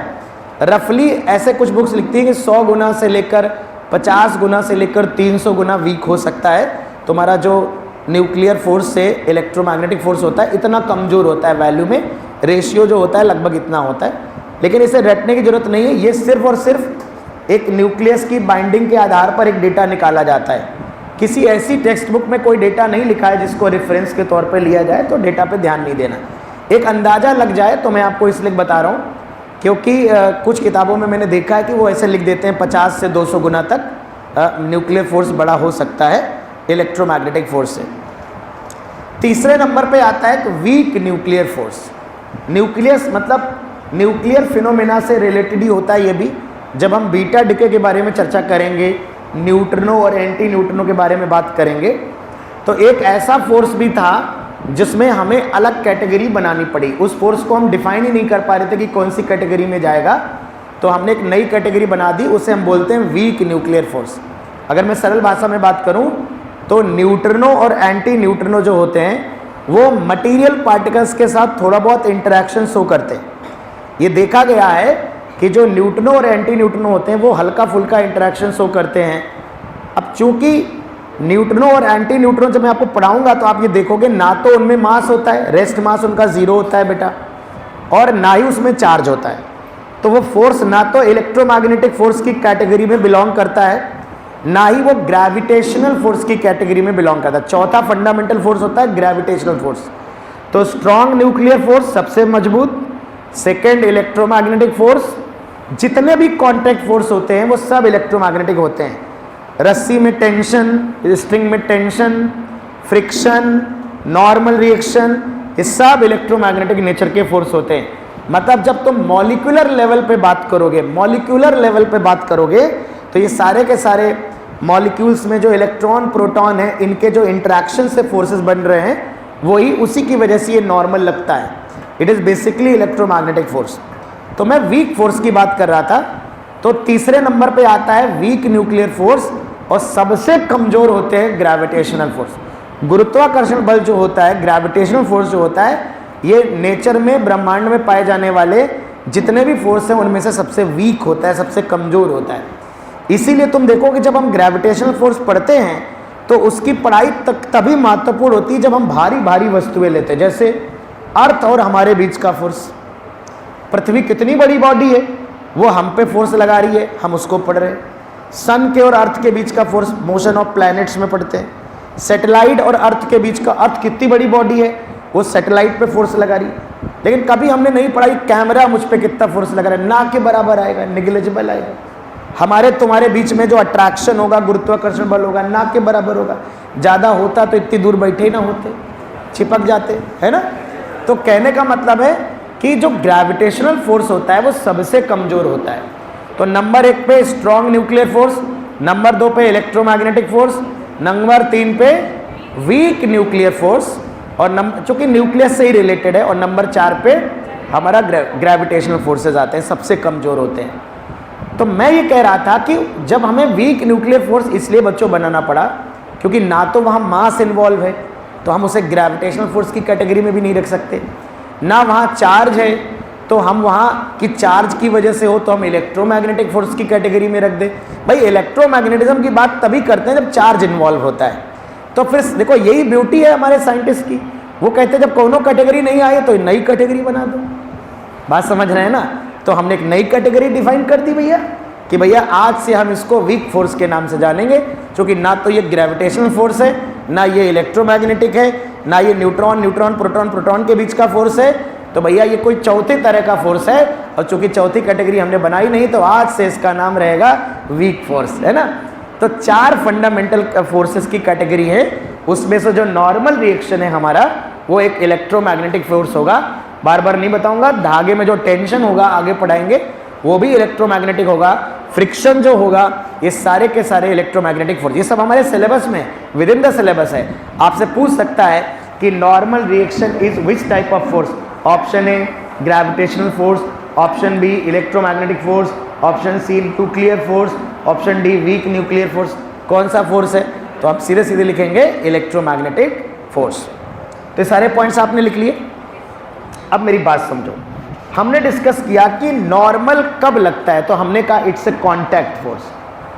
रफली ऐसे कुछ बुक्स लिखती हैं कि 100 गुना से लेकर 50 गुना से लेकर 300 गुना वीक हो सकता है तुम्हारा जो न्यूक्लियर फोर्स से इलेक्ट्रोमैग्नेटिक फोर्स होता है, इतना कमज़ोर होता है वैल्यू में, रेशियो जो होता है लगभग इतना होता है। लेकिन इसे रटने की ज़रूरत नहीं है, ये सिर्फ और सिर्फ एक न्यूक्लियस की बाइंडिंग के आधार पर एक डेटा निकाला जाता है। किसी ऐसी टेक्स्ट बुक में कोई डेटा नहीं लिखा है जिसको रेफरेंस के तौर पर लिया जाए, तो डेटा पे ध्यान नहीं देना। एक अंदाज़ा लग जाए तो मैं आपको इसलिए बता रहा हूँ क्योंकि कुछ किताबों में मैंने देखा है कि वो ऐसे लिख देते हैं 50 से 200 गुना तक न्यूक्लियर फोर्स बड़ा हो सकता है इलेक्ट्रोमैग्नेटिक फोर्स से। तीसरे नंबर पे आता है वीक न्यूक्लियर फोर्स। न्यूक्लियस मतलब न्यूक्लियर फिनोमेना से रिलेटेड ही होता है ये भी। जब हम बीटा डिके के बारे में चर्चा करेंगे, न्यूट्रिनो और एंटी न्यूट्रिनो के बारे में बात करेंगे, तो एक ऐसा फोर्स भी था जिसमें हमें अलग कैटेगरी बनानी पड़ी। उस फोर्स को हम डिफाइन ही नहीं कर पा रहे थे कि कौन सी कैटेगरी में जाएगा, तो हमने एक नई कैटेगरी बना दी, उसे हम बोलते हैं वीक न्यूक्लियर फोर्स। अगर मैं सरल भाषा में बात करूं तो न्यूट्रिनो और एंटी न्यूट्रिनो जो होते हैं वो मटेरियल पार्टिकल्स के साथ थोड़ा बहुत इंटरेक्शन शो करते हैं। ये देखा गया है कि जो न्यूट्रिनो और एंटी न्यूट्रिनो होते हैं वो हल्का फुल्का इंटरेक्शन शो करते हैं। अब चूंकि न्यूट्रिनो और एंटी न्यूट्रिनो जब मैं आपको पढ़ाऊंगा तो आप ये देखोगे ना तो उनमें मास होता है, रेस्ट मास उनका 0 होता है बेटा, और ना ही उसमें चार्ज होता है। तो वो फोर्स ना तो इलेक्ट्रोमैग्नेटिक फोर्स की कैटेगरी में बिलोंग करता है ना ही वो ग्रेविटेशनल फोर्स की कैटेगरी में बिलोंग करता है। चौथा फंडामेंटल फोर्स होता है ग्रेविटेशनल फोर्स। तो स्ट्रॉन्ग न्यूक्लियर फोर्स सबसे मजबूत, सेकेंड इलेक्ट्रोमैग्नेटिक फोर्स, जितने भी कॉन्टैक्ट फोर्स होते हैं वो सब इलेक्ट्रोमैग्नेटिक होते हैं। रस्सी में टेंशन, स्ट्रिंग में टेंशन, फ्रिक्शन, नॉर्मल रिएक्शन, ये सब इलेक्ट्रोमैग्नेटिक नेचर के फोर्स होते हैं। मतलब जब तुम मॉलिक्यूलर लेवल पे बात करोगे, मॉलिक्यूलर लेवल पे बात करोगे तो ये सारे के सारे मॉलिक्यूल्स में जो इलेक्ट्रॉन प्रोटॉन है, इनके जो इंटरेक्शन से फोर्सेस बन रहे हैं, वही उसी की वजह से ये नॉर्मल लगता है। It is basically electromagnetic force. तो मैं वीक फोर्स की बात कर रहा था। तो तीसरे नंबर पे आता है वीक न्यूक्लियर फोर्स, और सबसे कमजोर होते हैं ग्रेविटेशनल फोर्स। गुरुत्वाकर्षण बल जो होता है, ग्रेविटेशनल फोर्स जो होता है, ये नेचर में, ब्रह्मांड में पाए जाने वाले जितने भी फोर्स हैं उनमें से सबसे वीक होता है, सबसे कमजोर होता है। इसीलिए तुम देखो कि जब हम ग्रेविटेशनल फोर्स पढ़ते हैं तो उसकी पढ़ाई तभी महत्वपूर्ण होती है जब हम भारी भारी वस्तुएं लेते हैं। जैसे अर्थ और हमारे बीच का फोर्स, पृथ्वी कितनी बड़ी बॉडी है, वो हम पे फोर्स लगा रही है, हम उसको पढ़ रहे हैं। सन के और अर्थ के बीच का फोर्स मोशन ऑफ प्लैनेट्स में पढ़ते हैं। सैटेलाइट और अर्थ के बीच का, अर्थ कितनी बड़ी बॉडी है, वो सैटेलाइट पे फोर्स लगा रही है। लेकिन कभी हमने नहीं पढ़ाई कैमरा मुझ पे कितना फोर्स लगा रहा है, ना के बराबर आएगा, निग्लिजिबल आएगा। हमारे तुम्हारे बीच में जो अट्रैक्शन होगा, गुरुत्वाकर्षण बल होगा, ना के बराबर होगा। ज़्यादा होता तो इतनी दूर बैठे ही ना होते, चिपक जाते, है ना। तो कहने का मतलब है कि जो ग्रेविटेशनल फोर्स होता है वो सबसे कमजोर होता है। तो नंबर 1 पे स्ट्रॉन्ग न्यूक्लियर फोर्स, नंबर 2 पे इलेक्ट्रोमैग्नेटिक फोर्स, नंबर 3 पे वीक न्यूक्लियर फोर्स, और चूंकि न्यूक्लियस से ही रिलेटेड है, और नंबर 4 पे हमारा ग्रेविटेशनल फोर्सेज आते हैं, सबसे कमजोर होते हैं। तो मैं ये कह रहा था कि जब हमें वीक न्यूक्लियर फोर्स इसलिए बच्चों बनाना पड़ा क्योंकि ना तो वहाँ मास इन्वॉल्व है, तो हम उसे ग्रेविटेशनल फोर्स की कैटेगरी में भी नहीं रख सकते, ना वहाँ चार्ज है तो हम वहाँ की चार्ज की वजह से हो तो हम इलेक्ट्रोमैग्नेटिक फोर्स की कैटेगरी में रख दें। भाई इलेक्ट्रोमैग्नेटिज्म की बात तभी करते हैं जब चार्ज इन्वॉल्व होता है। तो फिर देखो यही ब्यूटी है हमारे साइंटिस्ट की, वो कहते हैं जब कोनो कैटेगरी नहीं आई तो नई कैटेगरी बना दो। बात समझ रहे हैं ना। तो हमने एक नई कैटेगरी डिफाइन कर दी भैया कि भैया आज से हम इसको वीक फोर्स के नाम से जानेंगे, क्योंकि ना तो ये ग्रेविटेशनल फोर्स है, ना ये इलेक्ट्रोमैग्नेटिक है, ना ये न्यूट्रॉन न्यूट्रॉन प्रोटॉन प्रोटॉन के बीच का फोर्स है। तो भैया ये कोई चौथे तरह का फोर्स है, और चूंकि चौथी कैटेगरी हमने बनाई नहीं तो आज से इसका नाम रहेगा वीक फोर्स, है ना। तो 4 फंडामेंटल फोर्सेस की कैटेगरी है, उसमें से जो नॉर्मल रिएक्शन है हमारा वो एक इलेक्ट्रोमैग्नेटिक फोर्स होगा। बार बार नहीं बताऊंगा, धागे में जो टेंशन होगा आगे पढ़ाएंगे वो भी इलेक्ट्रोमैग्नेटिक होगा। फ्रिक्शन जो होगा ये सारे के सारे इलेक्ट्रोमैग्नेटिक फोर्स, ये सब हमारे सिलेबस में विद इन द सिलेबस है। आपसे पूछ सकता है कि normal reaction is which type of force. Option A gravitational force, option B electromagnetic force, option C nuclear force, option D weak nuclear force. कौन सा फोर्स है? तो आप सीधे सीधे लिखेंगे इलेक्ट्रोमैग्नेटिक फोर्स। तो सारे पॉइंट्स आपने लिख लिए। अब मेरी बात समझो, हमने डिस्कस किया कि नॉर्मल कब लगता है, तो हमने कहा इट्स ए कांटेक्ट फोर्स,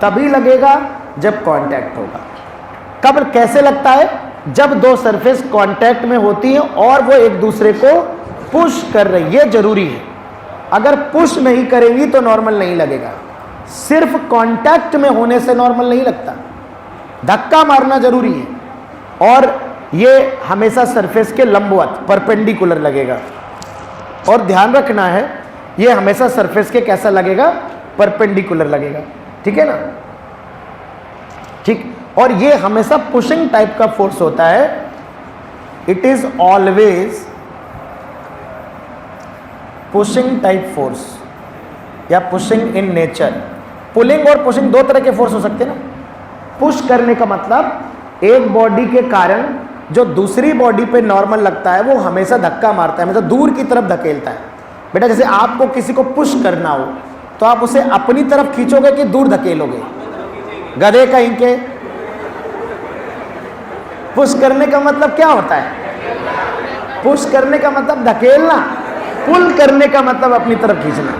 तभी लगेगा जब कांटेक्ट होगा। कब कैसे लगता है? जब दो सरफेस कांटेक्ट में होती हैं और वो एक दूसरे को पुश कर रही है, ये जरूरी है। अगर पुश नहीं करेंगी तो नॉर्मल नहीं लगेगा। सिर्फ कांटेक्ट में होने से नॉर्मल नहीं लगता, धक्का मारना जरूरी है, और ये हमेशा सरफेस के लंबवत परपेंडिकुलर लगेगा। और ध्यान रखना है ये हमेशा सरफेस के कैसा लगेगा? परपेंडिकुलर लगेगा, ठीक है ना। ठीक, और ये हमेशा पुशिंग टाइप का फोर्स होता है। It is always pushing type force या पुशिंग इन नेचर। पुलिंग और पुशिंग दो तरह के फोर्स हो सकते हैं ना। पुश करने का मतलब एक बॉडी के कारण जो दूसरी बॉडी पे नॉर्मल लगता है वो हमेशा धक्का मारता है, मतलब दूर की तरफ धकेलता है। बेटा जैसे आपको किसी को पुश करना हो तो आप उसे अपनी तरफ खींचोगे कि दूर धकेलोगे? गधे कहीं के। पुश करने का मतलब क्या होता है? पुश करने का मतलब धकेलना, पुल करने का मतलब अपनी तरफ खींचना।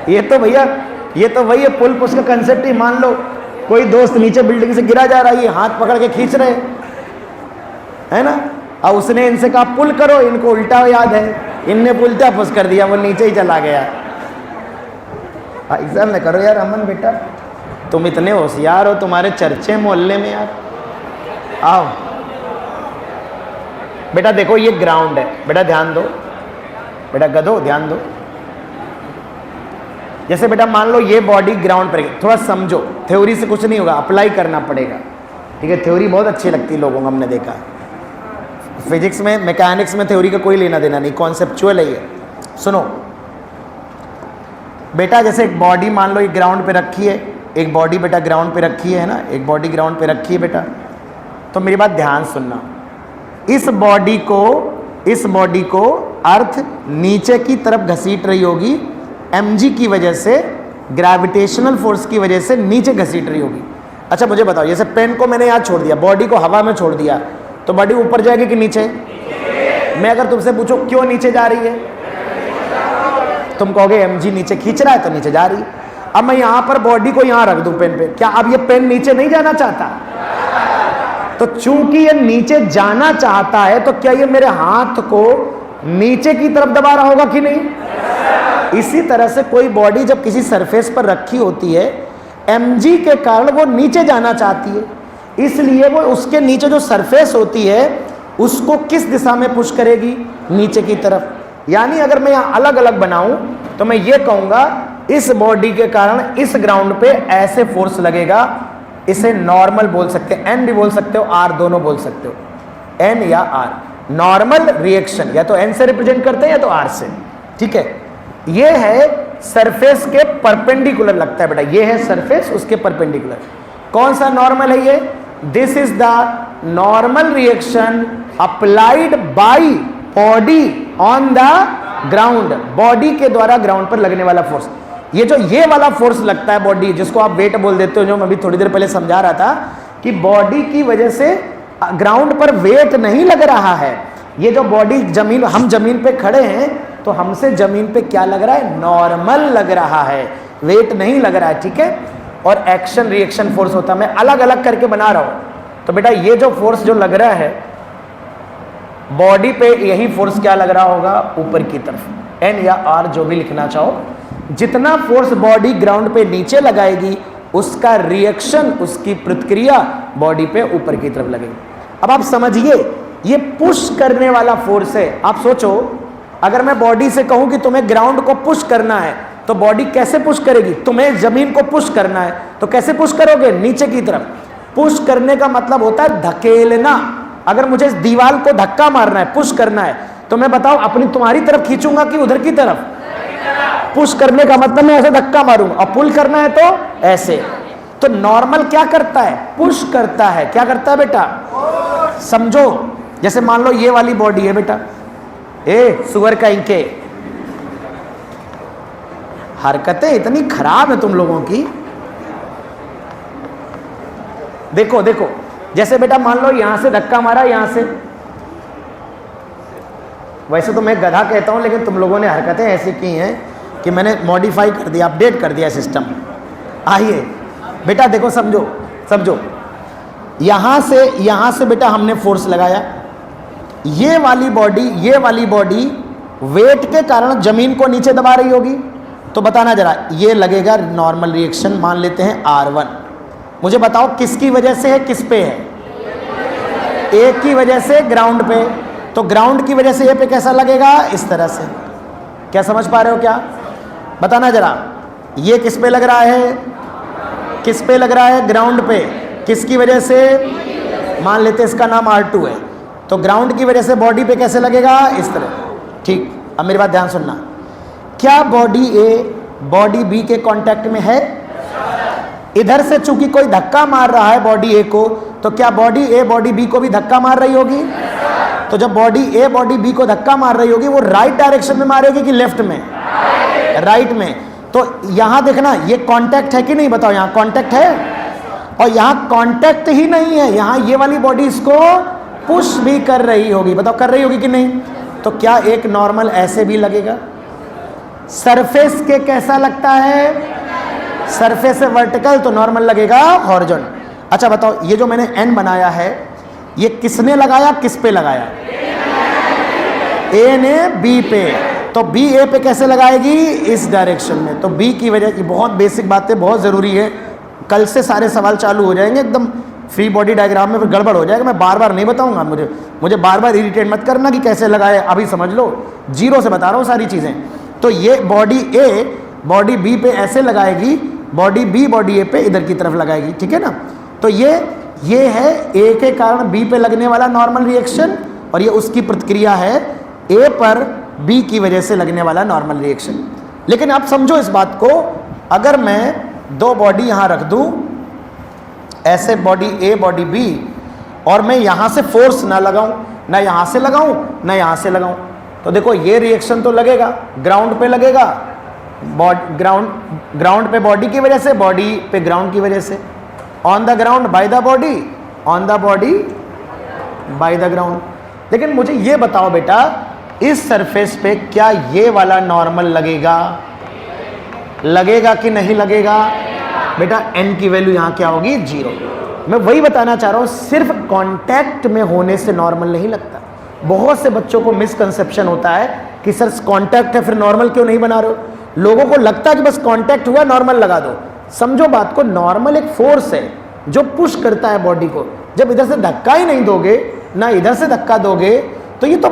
ये तो भैया ये तो वही है पुल पुश का कंसेप्ट ही। मान लो कोई दोस्त नीचे बिल्डिंग से गिरा जा रहा है, ये हाथ पकड़ के खींच रहे है ना, और उसने इनसे कहा पुल करो, इनको उल्टा याद है, इनने उल्टा पुश कर दिया, वो नीचे ही चला गया। एग्जाम में करो यार अमन बेटा, तुम इतने होशियार हो, तुम्हारे चर्चे मोहल्ले में यार। आओ बेटा, देखो ये ग्राउंड है, बेटा ध्यान दो, बेटा गधो ध्यान दो। जैसे बेटा मान लो ये बॉडी ग्राउंड पर, थोड़ा समझो, थ्योरी से कुछ नहीं होगा, अप्लाई करना पड़ेगा, ठीक है। थ्योरी बहुत अच्छी लगती है लोगों को, हमने देखा फिजिक्स में, मैकेनिक्स में थ्योरी का कोई लेना देना नहीं, कॉन्सेप्चुअल है ये। सुनो बेटा, जैसे एक बॉडी मान लो ये ग्राउंड पे रखी है, एक बॉडी बेटा ग्राउंड पे रखी है ना, एक बॉडी ग्राउंड पे रखी है बेटा, तो मेरी बात ध्यान सुनना। इस बॉडी को अर्थ नीचे की तरफ घसीट रही होगी, mg की वजह से, ग्रेविटेशनल फोर्स की वजह से नीचे घसीट रही होगी। अच्छा मुझे बताओ, जैसे पेन को मैंने यहाँ छोड़ दिया, बॉडी को हवा में छोड़ दिया, तो बॉडी ऊपर जाएगी कि नीचे? मैं अगर तुमसे पूछो क्यों नीचे जा रही है, तुम कहोगे mg नीचे खींच रहा है तो नीचे जा रही। अब मैं यहाँ पर बॉडी को यहाँ रख दूं पेन पे, क्या अब ये पेन नीचे नहीं जाना चाहता? तो चूंकि ये नीचे जाना चाहता है, तो क्या ये मेरे हाथ को नीचे की तरफ दबा रहा होगा कि नहीं? इसी तरह से कोई बॉडी जब किसी सरफेस पर रखी होती है, mg के कारण वो नीचे जाना चाहती है, इसलिए वो उसके नीचे जो सरफेस होती है उसको किस दिशा में पुश करेगी? नीचे की तरफ। यानी अगर मैं यहाँ अलग अलग बनाऊं तो मैं ये कहूंगा इस बॉडी के कारण इस ग्राउंड पे ऐसे फोर्स लगेगा, इसे नॉर्मल बोल सकते हैं, एन भी बोल सकते हो, आर दोनों बोल सकते हो, एन या आर। नॉर्मल रिएक्शन या तो एन से रिप्रेजेंट करते हैं या तो आर से, ठीक है। ये है सरफेस के परपेंडिकुलर लगता है बेटा, ये है सरफेस उसके परपेंडिकुलर। कौन सा नॉर्मल है ये? This is the normal reaction applied by body on the ground, body के द्वारा ग्राउंड पर लगने वाला फोर्स। ये वाला फोर्स लगता है बॉडी, जिसको आप वेट बोल देते हो, जो मैं अभी थोड़ी देर पहले समझा रहा था कि बॉडी की वजह से ग्राउंड पर वेट नहीं लग रहा है। ये जो बॉडी जमीन, हम जमीन पे खड़े हैं तो हमसे जमीन पे क्या लग रहा है? नॉर्मल लग रहा है, वेट नहीं लग रहा है, ठीक है। और एक्शन रिएक्शन फोर्स होता है, मैं अलग अलग करके बना रहा हूं। तो बेटा ये जो फोर्स जो लग रहा है बॉडी पे, यही फोर्स क्या लग रहा होगा? ऊपर की तरफ, एन या आर जो भी लिखना चाहो। जितना फोर्स बॉडी ग्राउंड पे नीचे लगाएगी उसका रिएक्शन, उसकी प्रतिक्रिया बॉडी पे ऊपर की तरफ लगेगी। अब आप समझिए, ये पुश करने वाला फोर्स है। आप सोचो, अगर मैं बॉडी से कहूं कि तुम्हें ग्राउंड को पुश करना है, तो बॉडी कैसे पुश करेगी? तुम्हें जमीन को पुश करना है तो कैसे पुश करोगे? नीचे की तरफ। पुश करने का मतलब होता है धकेलना। अगर मुझे इस दीवार को धक्का मारना है, पुश करना है, तो मैं बताओ अपनी तुम्हारी तरफ खींचूंगा कि उधर की तरफ? पुश करने का मतलब मैं ऐसे धक्का मारूंगा, और पुल करना है तो ऐसे। तो नॉर्मल क्या करता है? पुश करता है। क्या करता है बेटा? समझो, जैसे मान लो ये वाली बॉडी है बेटा, सुअर का इंके, हरकतें इतनी खराब है तुम लोगों की। देखो देखो, जैसे बेटा मान लो यहां से धक्का मारा, यहां से, वैसे तो मैं गधा कहता हूं, लेकिन तुम लोगों ने हरकतें ऐसी की हैं कि मैंने मॉडिफाई कर दिया, अपडेट कर दिया सिस्टम। आइए बेटा देखो, समझो समझो, यहां से बेटा हमने फोर्स लगाया, ये वाली बॉडी वेट के कारण जमीन को नीचे दबा रही होगी, तो बताना जरा, ये लगेगा नॉर्मल रिएक्शन, मान लेते हैं R1। मुझे बताओ किसकी वजह से है, किस पे है? ए की वजह से ग्राउंड पे, तो ग्राउंड की वजह से ए पे कैसा लगेगा? इस तरह से। क्या समझ पा रहे हो क्या? बताना जरा, ये किस पे लग रहा है? किस पे लग रहा है? ग्राउंड पे। किसकी वजह से? मान लेते हैं इसका नाम R2 है, तो ग्राउंड की वजह से बॉडी पे कैसे लगेगा? इस तरह, ठीक। अब मेरी बात ध्यान सुनना, क्या बॉडी ए बॉडी बी के कांटेक्ट में है? इधर से चूंकि कोई धक्का मार रहा है बॉडी ए को, तो क्या बॉडी ए बॉडी बी को भी धक्का मार रही होगी? तो जब बॉडी ए बॉडी बी को धक्का मार रही होगी, वो राइट डायरेक्शन में मारेगी कि लेफ्ट में? राइट में। तो यहां देखना, ये कांटेक्ट है कि नहीं? बताओ, यहां कांटेक्ट है, और यहां कांटेक्ट ही नहीं है, यहां ये वाली बॉडी इसको पुश भी कर रही होगी। बताओ कर रही होगी कि नहीं? तो क्या एक नॉर्मल ऐसे भी लगेगा? सरफेस के कैसा लगता है? सरफेस से वर्टिकल, तो नॉर्मल लगेगा हॉरिजॉन्टल। अच्छा बताओ, ये जो मैंने एन बनाया है, ये किसने लगाया, किस पे लगाया? ए ने बी पे, तो बी ए पे कैसे लगाएगी? इस डायरेक्शन में। तो बी की वजह, ये बहुत बेसिक बातें, बहुत ज़रूरी है, कल से सारे सवाल चालू हो जाएंगे एकदम फ्री बॉडी डायग्राम में, फिर गड़बड़ हो जाएगा। मैं बार बार नहीं बताऊंगा, मुझे बार बार इरिटेट मत करना कि कैसे लगाए, अभी समझ लो, जीरो से बता रहा हूँ सारी चीज़ें। तो ये बॉडी ए बॉडी बी पे ऐसे लगाएगी, बॉडी बी बॉडी ए पे इधर की तरफ लगाएगी, ठीक है ना। तो ये है ए के कारण बी पे लगने वाला नॉर्मल रिएक्शन, और ये उसकी प्रतिक्रिया है ए पर बी की वजह से लगने वाला नॉर्मल रिएक्शन। लेकिन आप समझो इस बात को, अगर मैं दो बॉडी यहाँ रख दूँ, ऐसे बॉडी ए बॉडी बी, और मैं यहाँ से फोर्स ना लगाऊं, ना यहाँ से लगाऊं ना यहाँ से लगाऊं, तो देखो ये रिएक्शन तो लगेगा, ग्राउंड पे लगेगा, ग्राउंड पे बॉडी की वजह से, बॉडी पे ग्राउंड की वजह से, on the ground by the body, on the body by the ground. लेकिन मुझे ये बताओ बेटा, इस सरफेस पे क्या ये वाला नॉर्मल लगेगा कि नहीं लगेगा? बेटा n की वैल्यू यहाँ क्या होगी? 0। मैं वही बताना चाह रहा हूँ, सिर्फ कांटेक्ट में होने से नॉर्मल नहीं लगता। बहुत से बच्चों को मिसकंसेप्शन होता है कि सर कांटेक्ट है फिर नॉर्मल क्यों नहीं बना रहे हो। लोगों को लगता है कि बस कांटेक्ट हुआ नॉर्मल लगा दो। समझो बात को, नॉर्मल एक फोर्स है जो पुश करता है बॉडी को। जब इधर से धक्का ही नहीं दोगे, ना इधर से धक्का दोगे, तो ये तो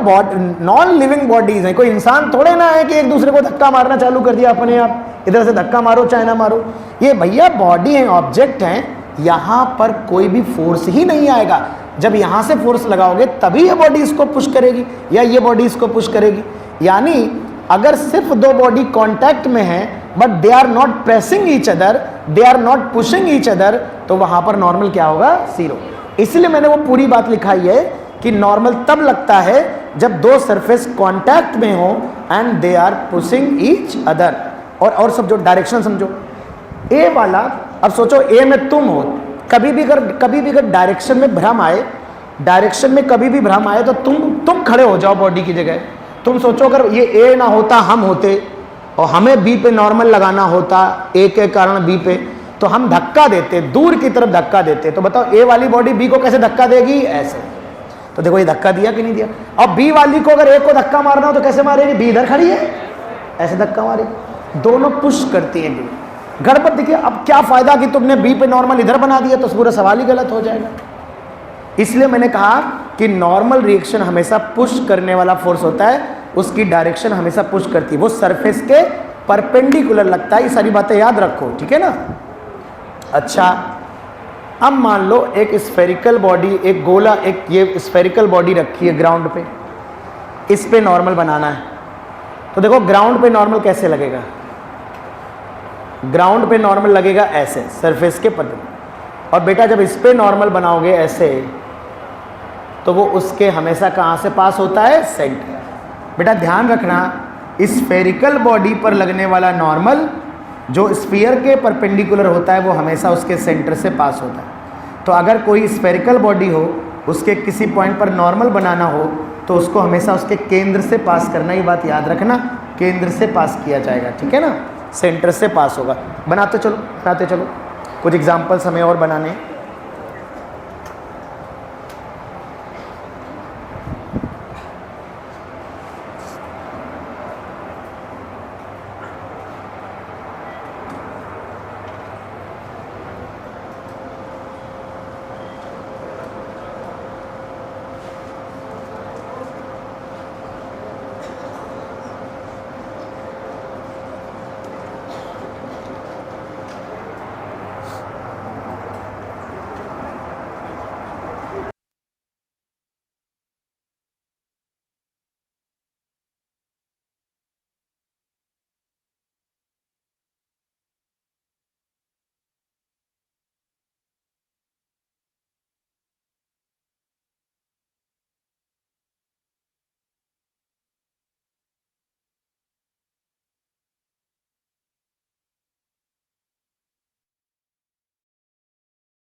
नॉन लिविंग बॉडीज है। कोई इंसान थोड़े ना है कि एक दूसरे को धक्का मारना चालू कर दिया अपने आप, इधर से धक्का मारो चाहे ना मारो। ये भैया बॉडी है, ऑब्जेक्ट है, यहाँ पर कोई भी फोर्स ही नहीं आएगा। जब यहाँ से फोर्स लगाओगे तभी ये बॉडी इसको पुश करेगी या ये बॉडी इसको पुश करेगी। यानी अगर सिर्फ दो बॉडी कांटेक्ट में है but they are not pressing each other, they are not pushing each other, तो वहां पर नॉर्मल क्या होगा? 0। इसलिए मैंने वो पूरी बात लिखाई है कि नॉर्मल तब लगता है जब दो सरफेस कांटेक्ट में हो and they are pushing each other. और सब जो डायरेक्शन समझो, ए वाला, अब सोचो ए में तुम हो, कभी भी अगर डायरेक्शन में भ्रम आए, डायरेक्शन में कभी भी भ्रम आए तो तुम खड़े हो जाओ बॉडी की जगह। तुम सोचो अगर ये ए ना होता, हम होते और हमें बी पे नॉर्मल लगाना होता ए के कारण बी पे, तो हम धक्का देते, दूर की तरफ धक्का देते। तो बताओ ए वाली बॉडी बी को कैसे धक्का देगी? ऐसे। तो देखो ये धक्का दिया कि नहीं दिया। अब बी वाली को अगर ए को धक्का मारना हो तो कैसे मारेगी? बी इधर खड़ी है, ऐसे धक्का मारेगी। दोनों पुश करती हैं बी। गड़बड़ देखिए, अब क्या फायदा कि तुमने बी पे नॉर्मल इधर बना दिया, तो पूरा सवाल ही गलत हो जाएगा। इसलिए मैंने कहा कि नॉर्मल रिएक्शन हमेशा पुश करने वाला फोर्स होता है, उसकी डायरेक्शन हमेशा पुश करती है, वो सरफेस के परपेंडिकुलर लगता है। ये सारी बातें याद रखो, ठीक है ना। अच्छा, अब मान लो एक स्फेरिकल बॉडी, एक गोला, एक ये स्फेरिकल बॉडी रखी है ग्राउंड पे, इस पे नॉर्मल बनाना है। तो देखो ग्राउंड पे नॉर्मल कैसे लगेगा? ग्राउंड पे नॉर्मल लगेगा ऐसे, सरफेस के पर। और बेटा जब इस पे नॉर्मल बनाओगे ऐसे, तो वो उसके हमेशा कहाँ से पास होता है? सेंटर। बेटा ध्यान रखना, स्फेरिकल बॉडी पर लगने वाला नॉर्मल जो स्फीयर के परपेंडिकुलर होता है वो हमेशा उसके सेंटर से पास होता है। तो अगर कोई स्फेरिकल बॉडी हो, उसके किसी पॉइंट पर नॉर्मल बनाना हो, तो उसको हमेशा उसके केंद्र से पास करना। ये बात याद रखना, केंद्र से पास किया जाएगा, ठीक है ना, सेंटर से पास होगा। बनाते चलो कुछ एग्जाम्पल्स हमें और बनाने हैं।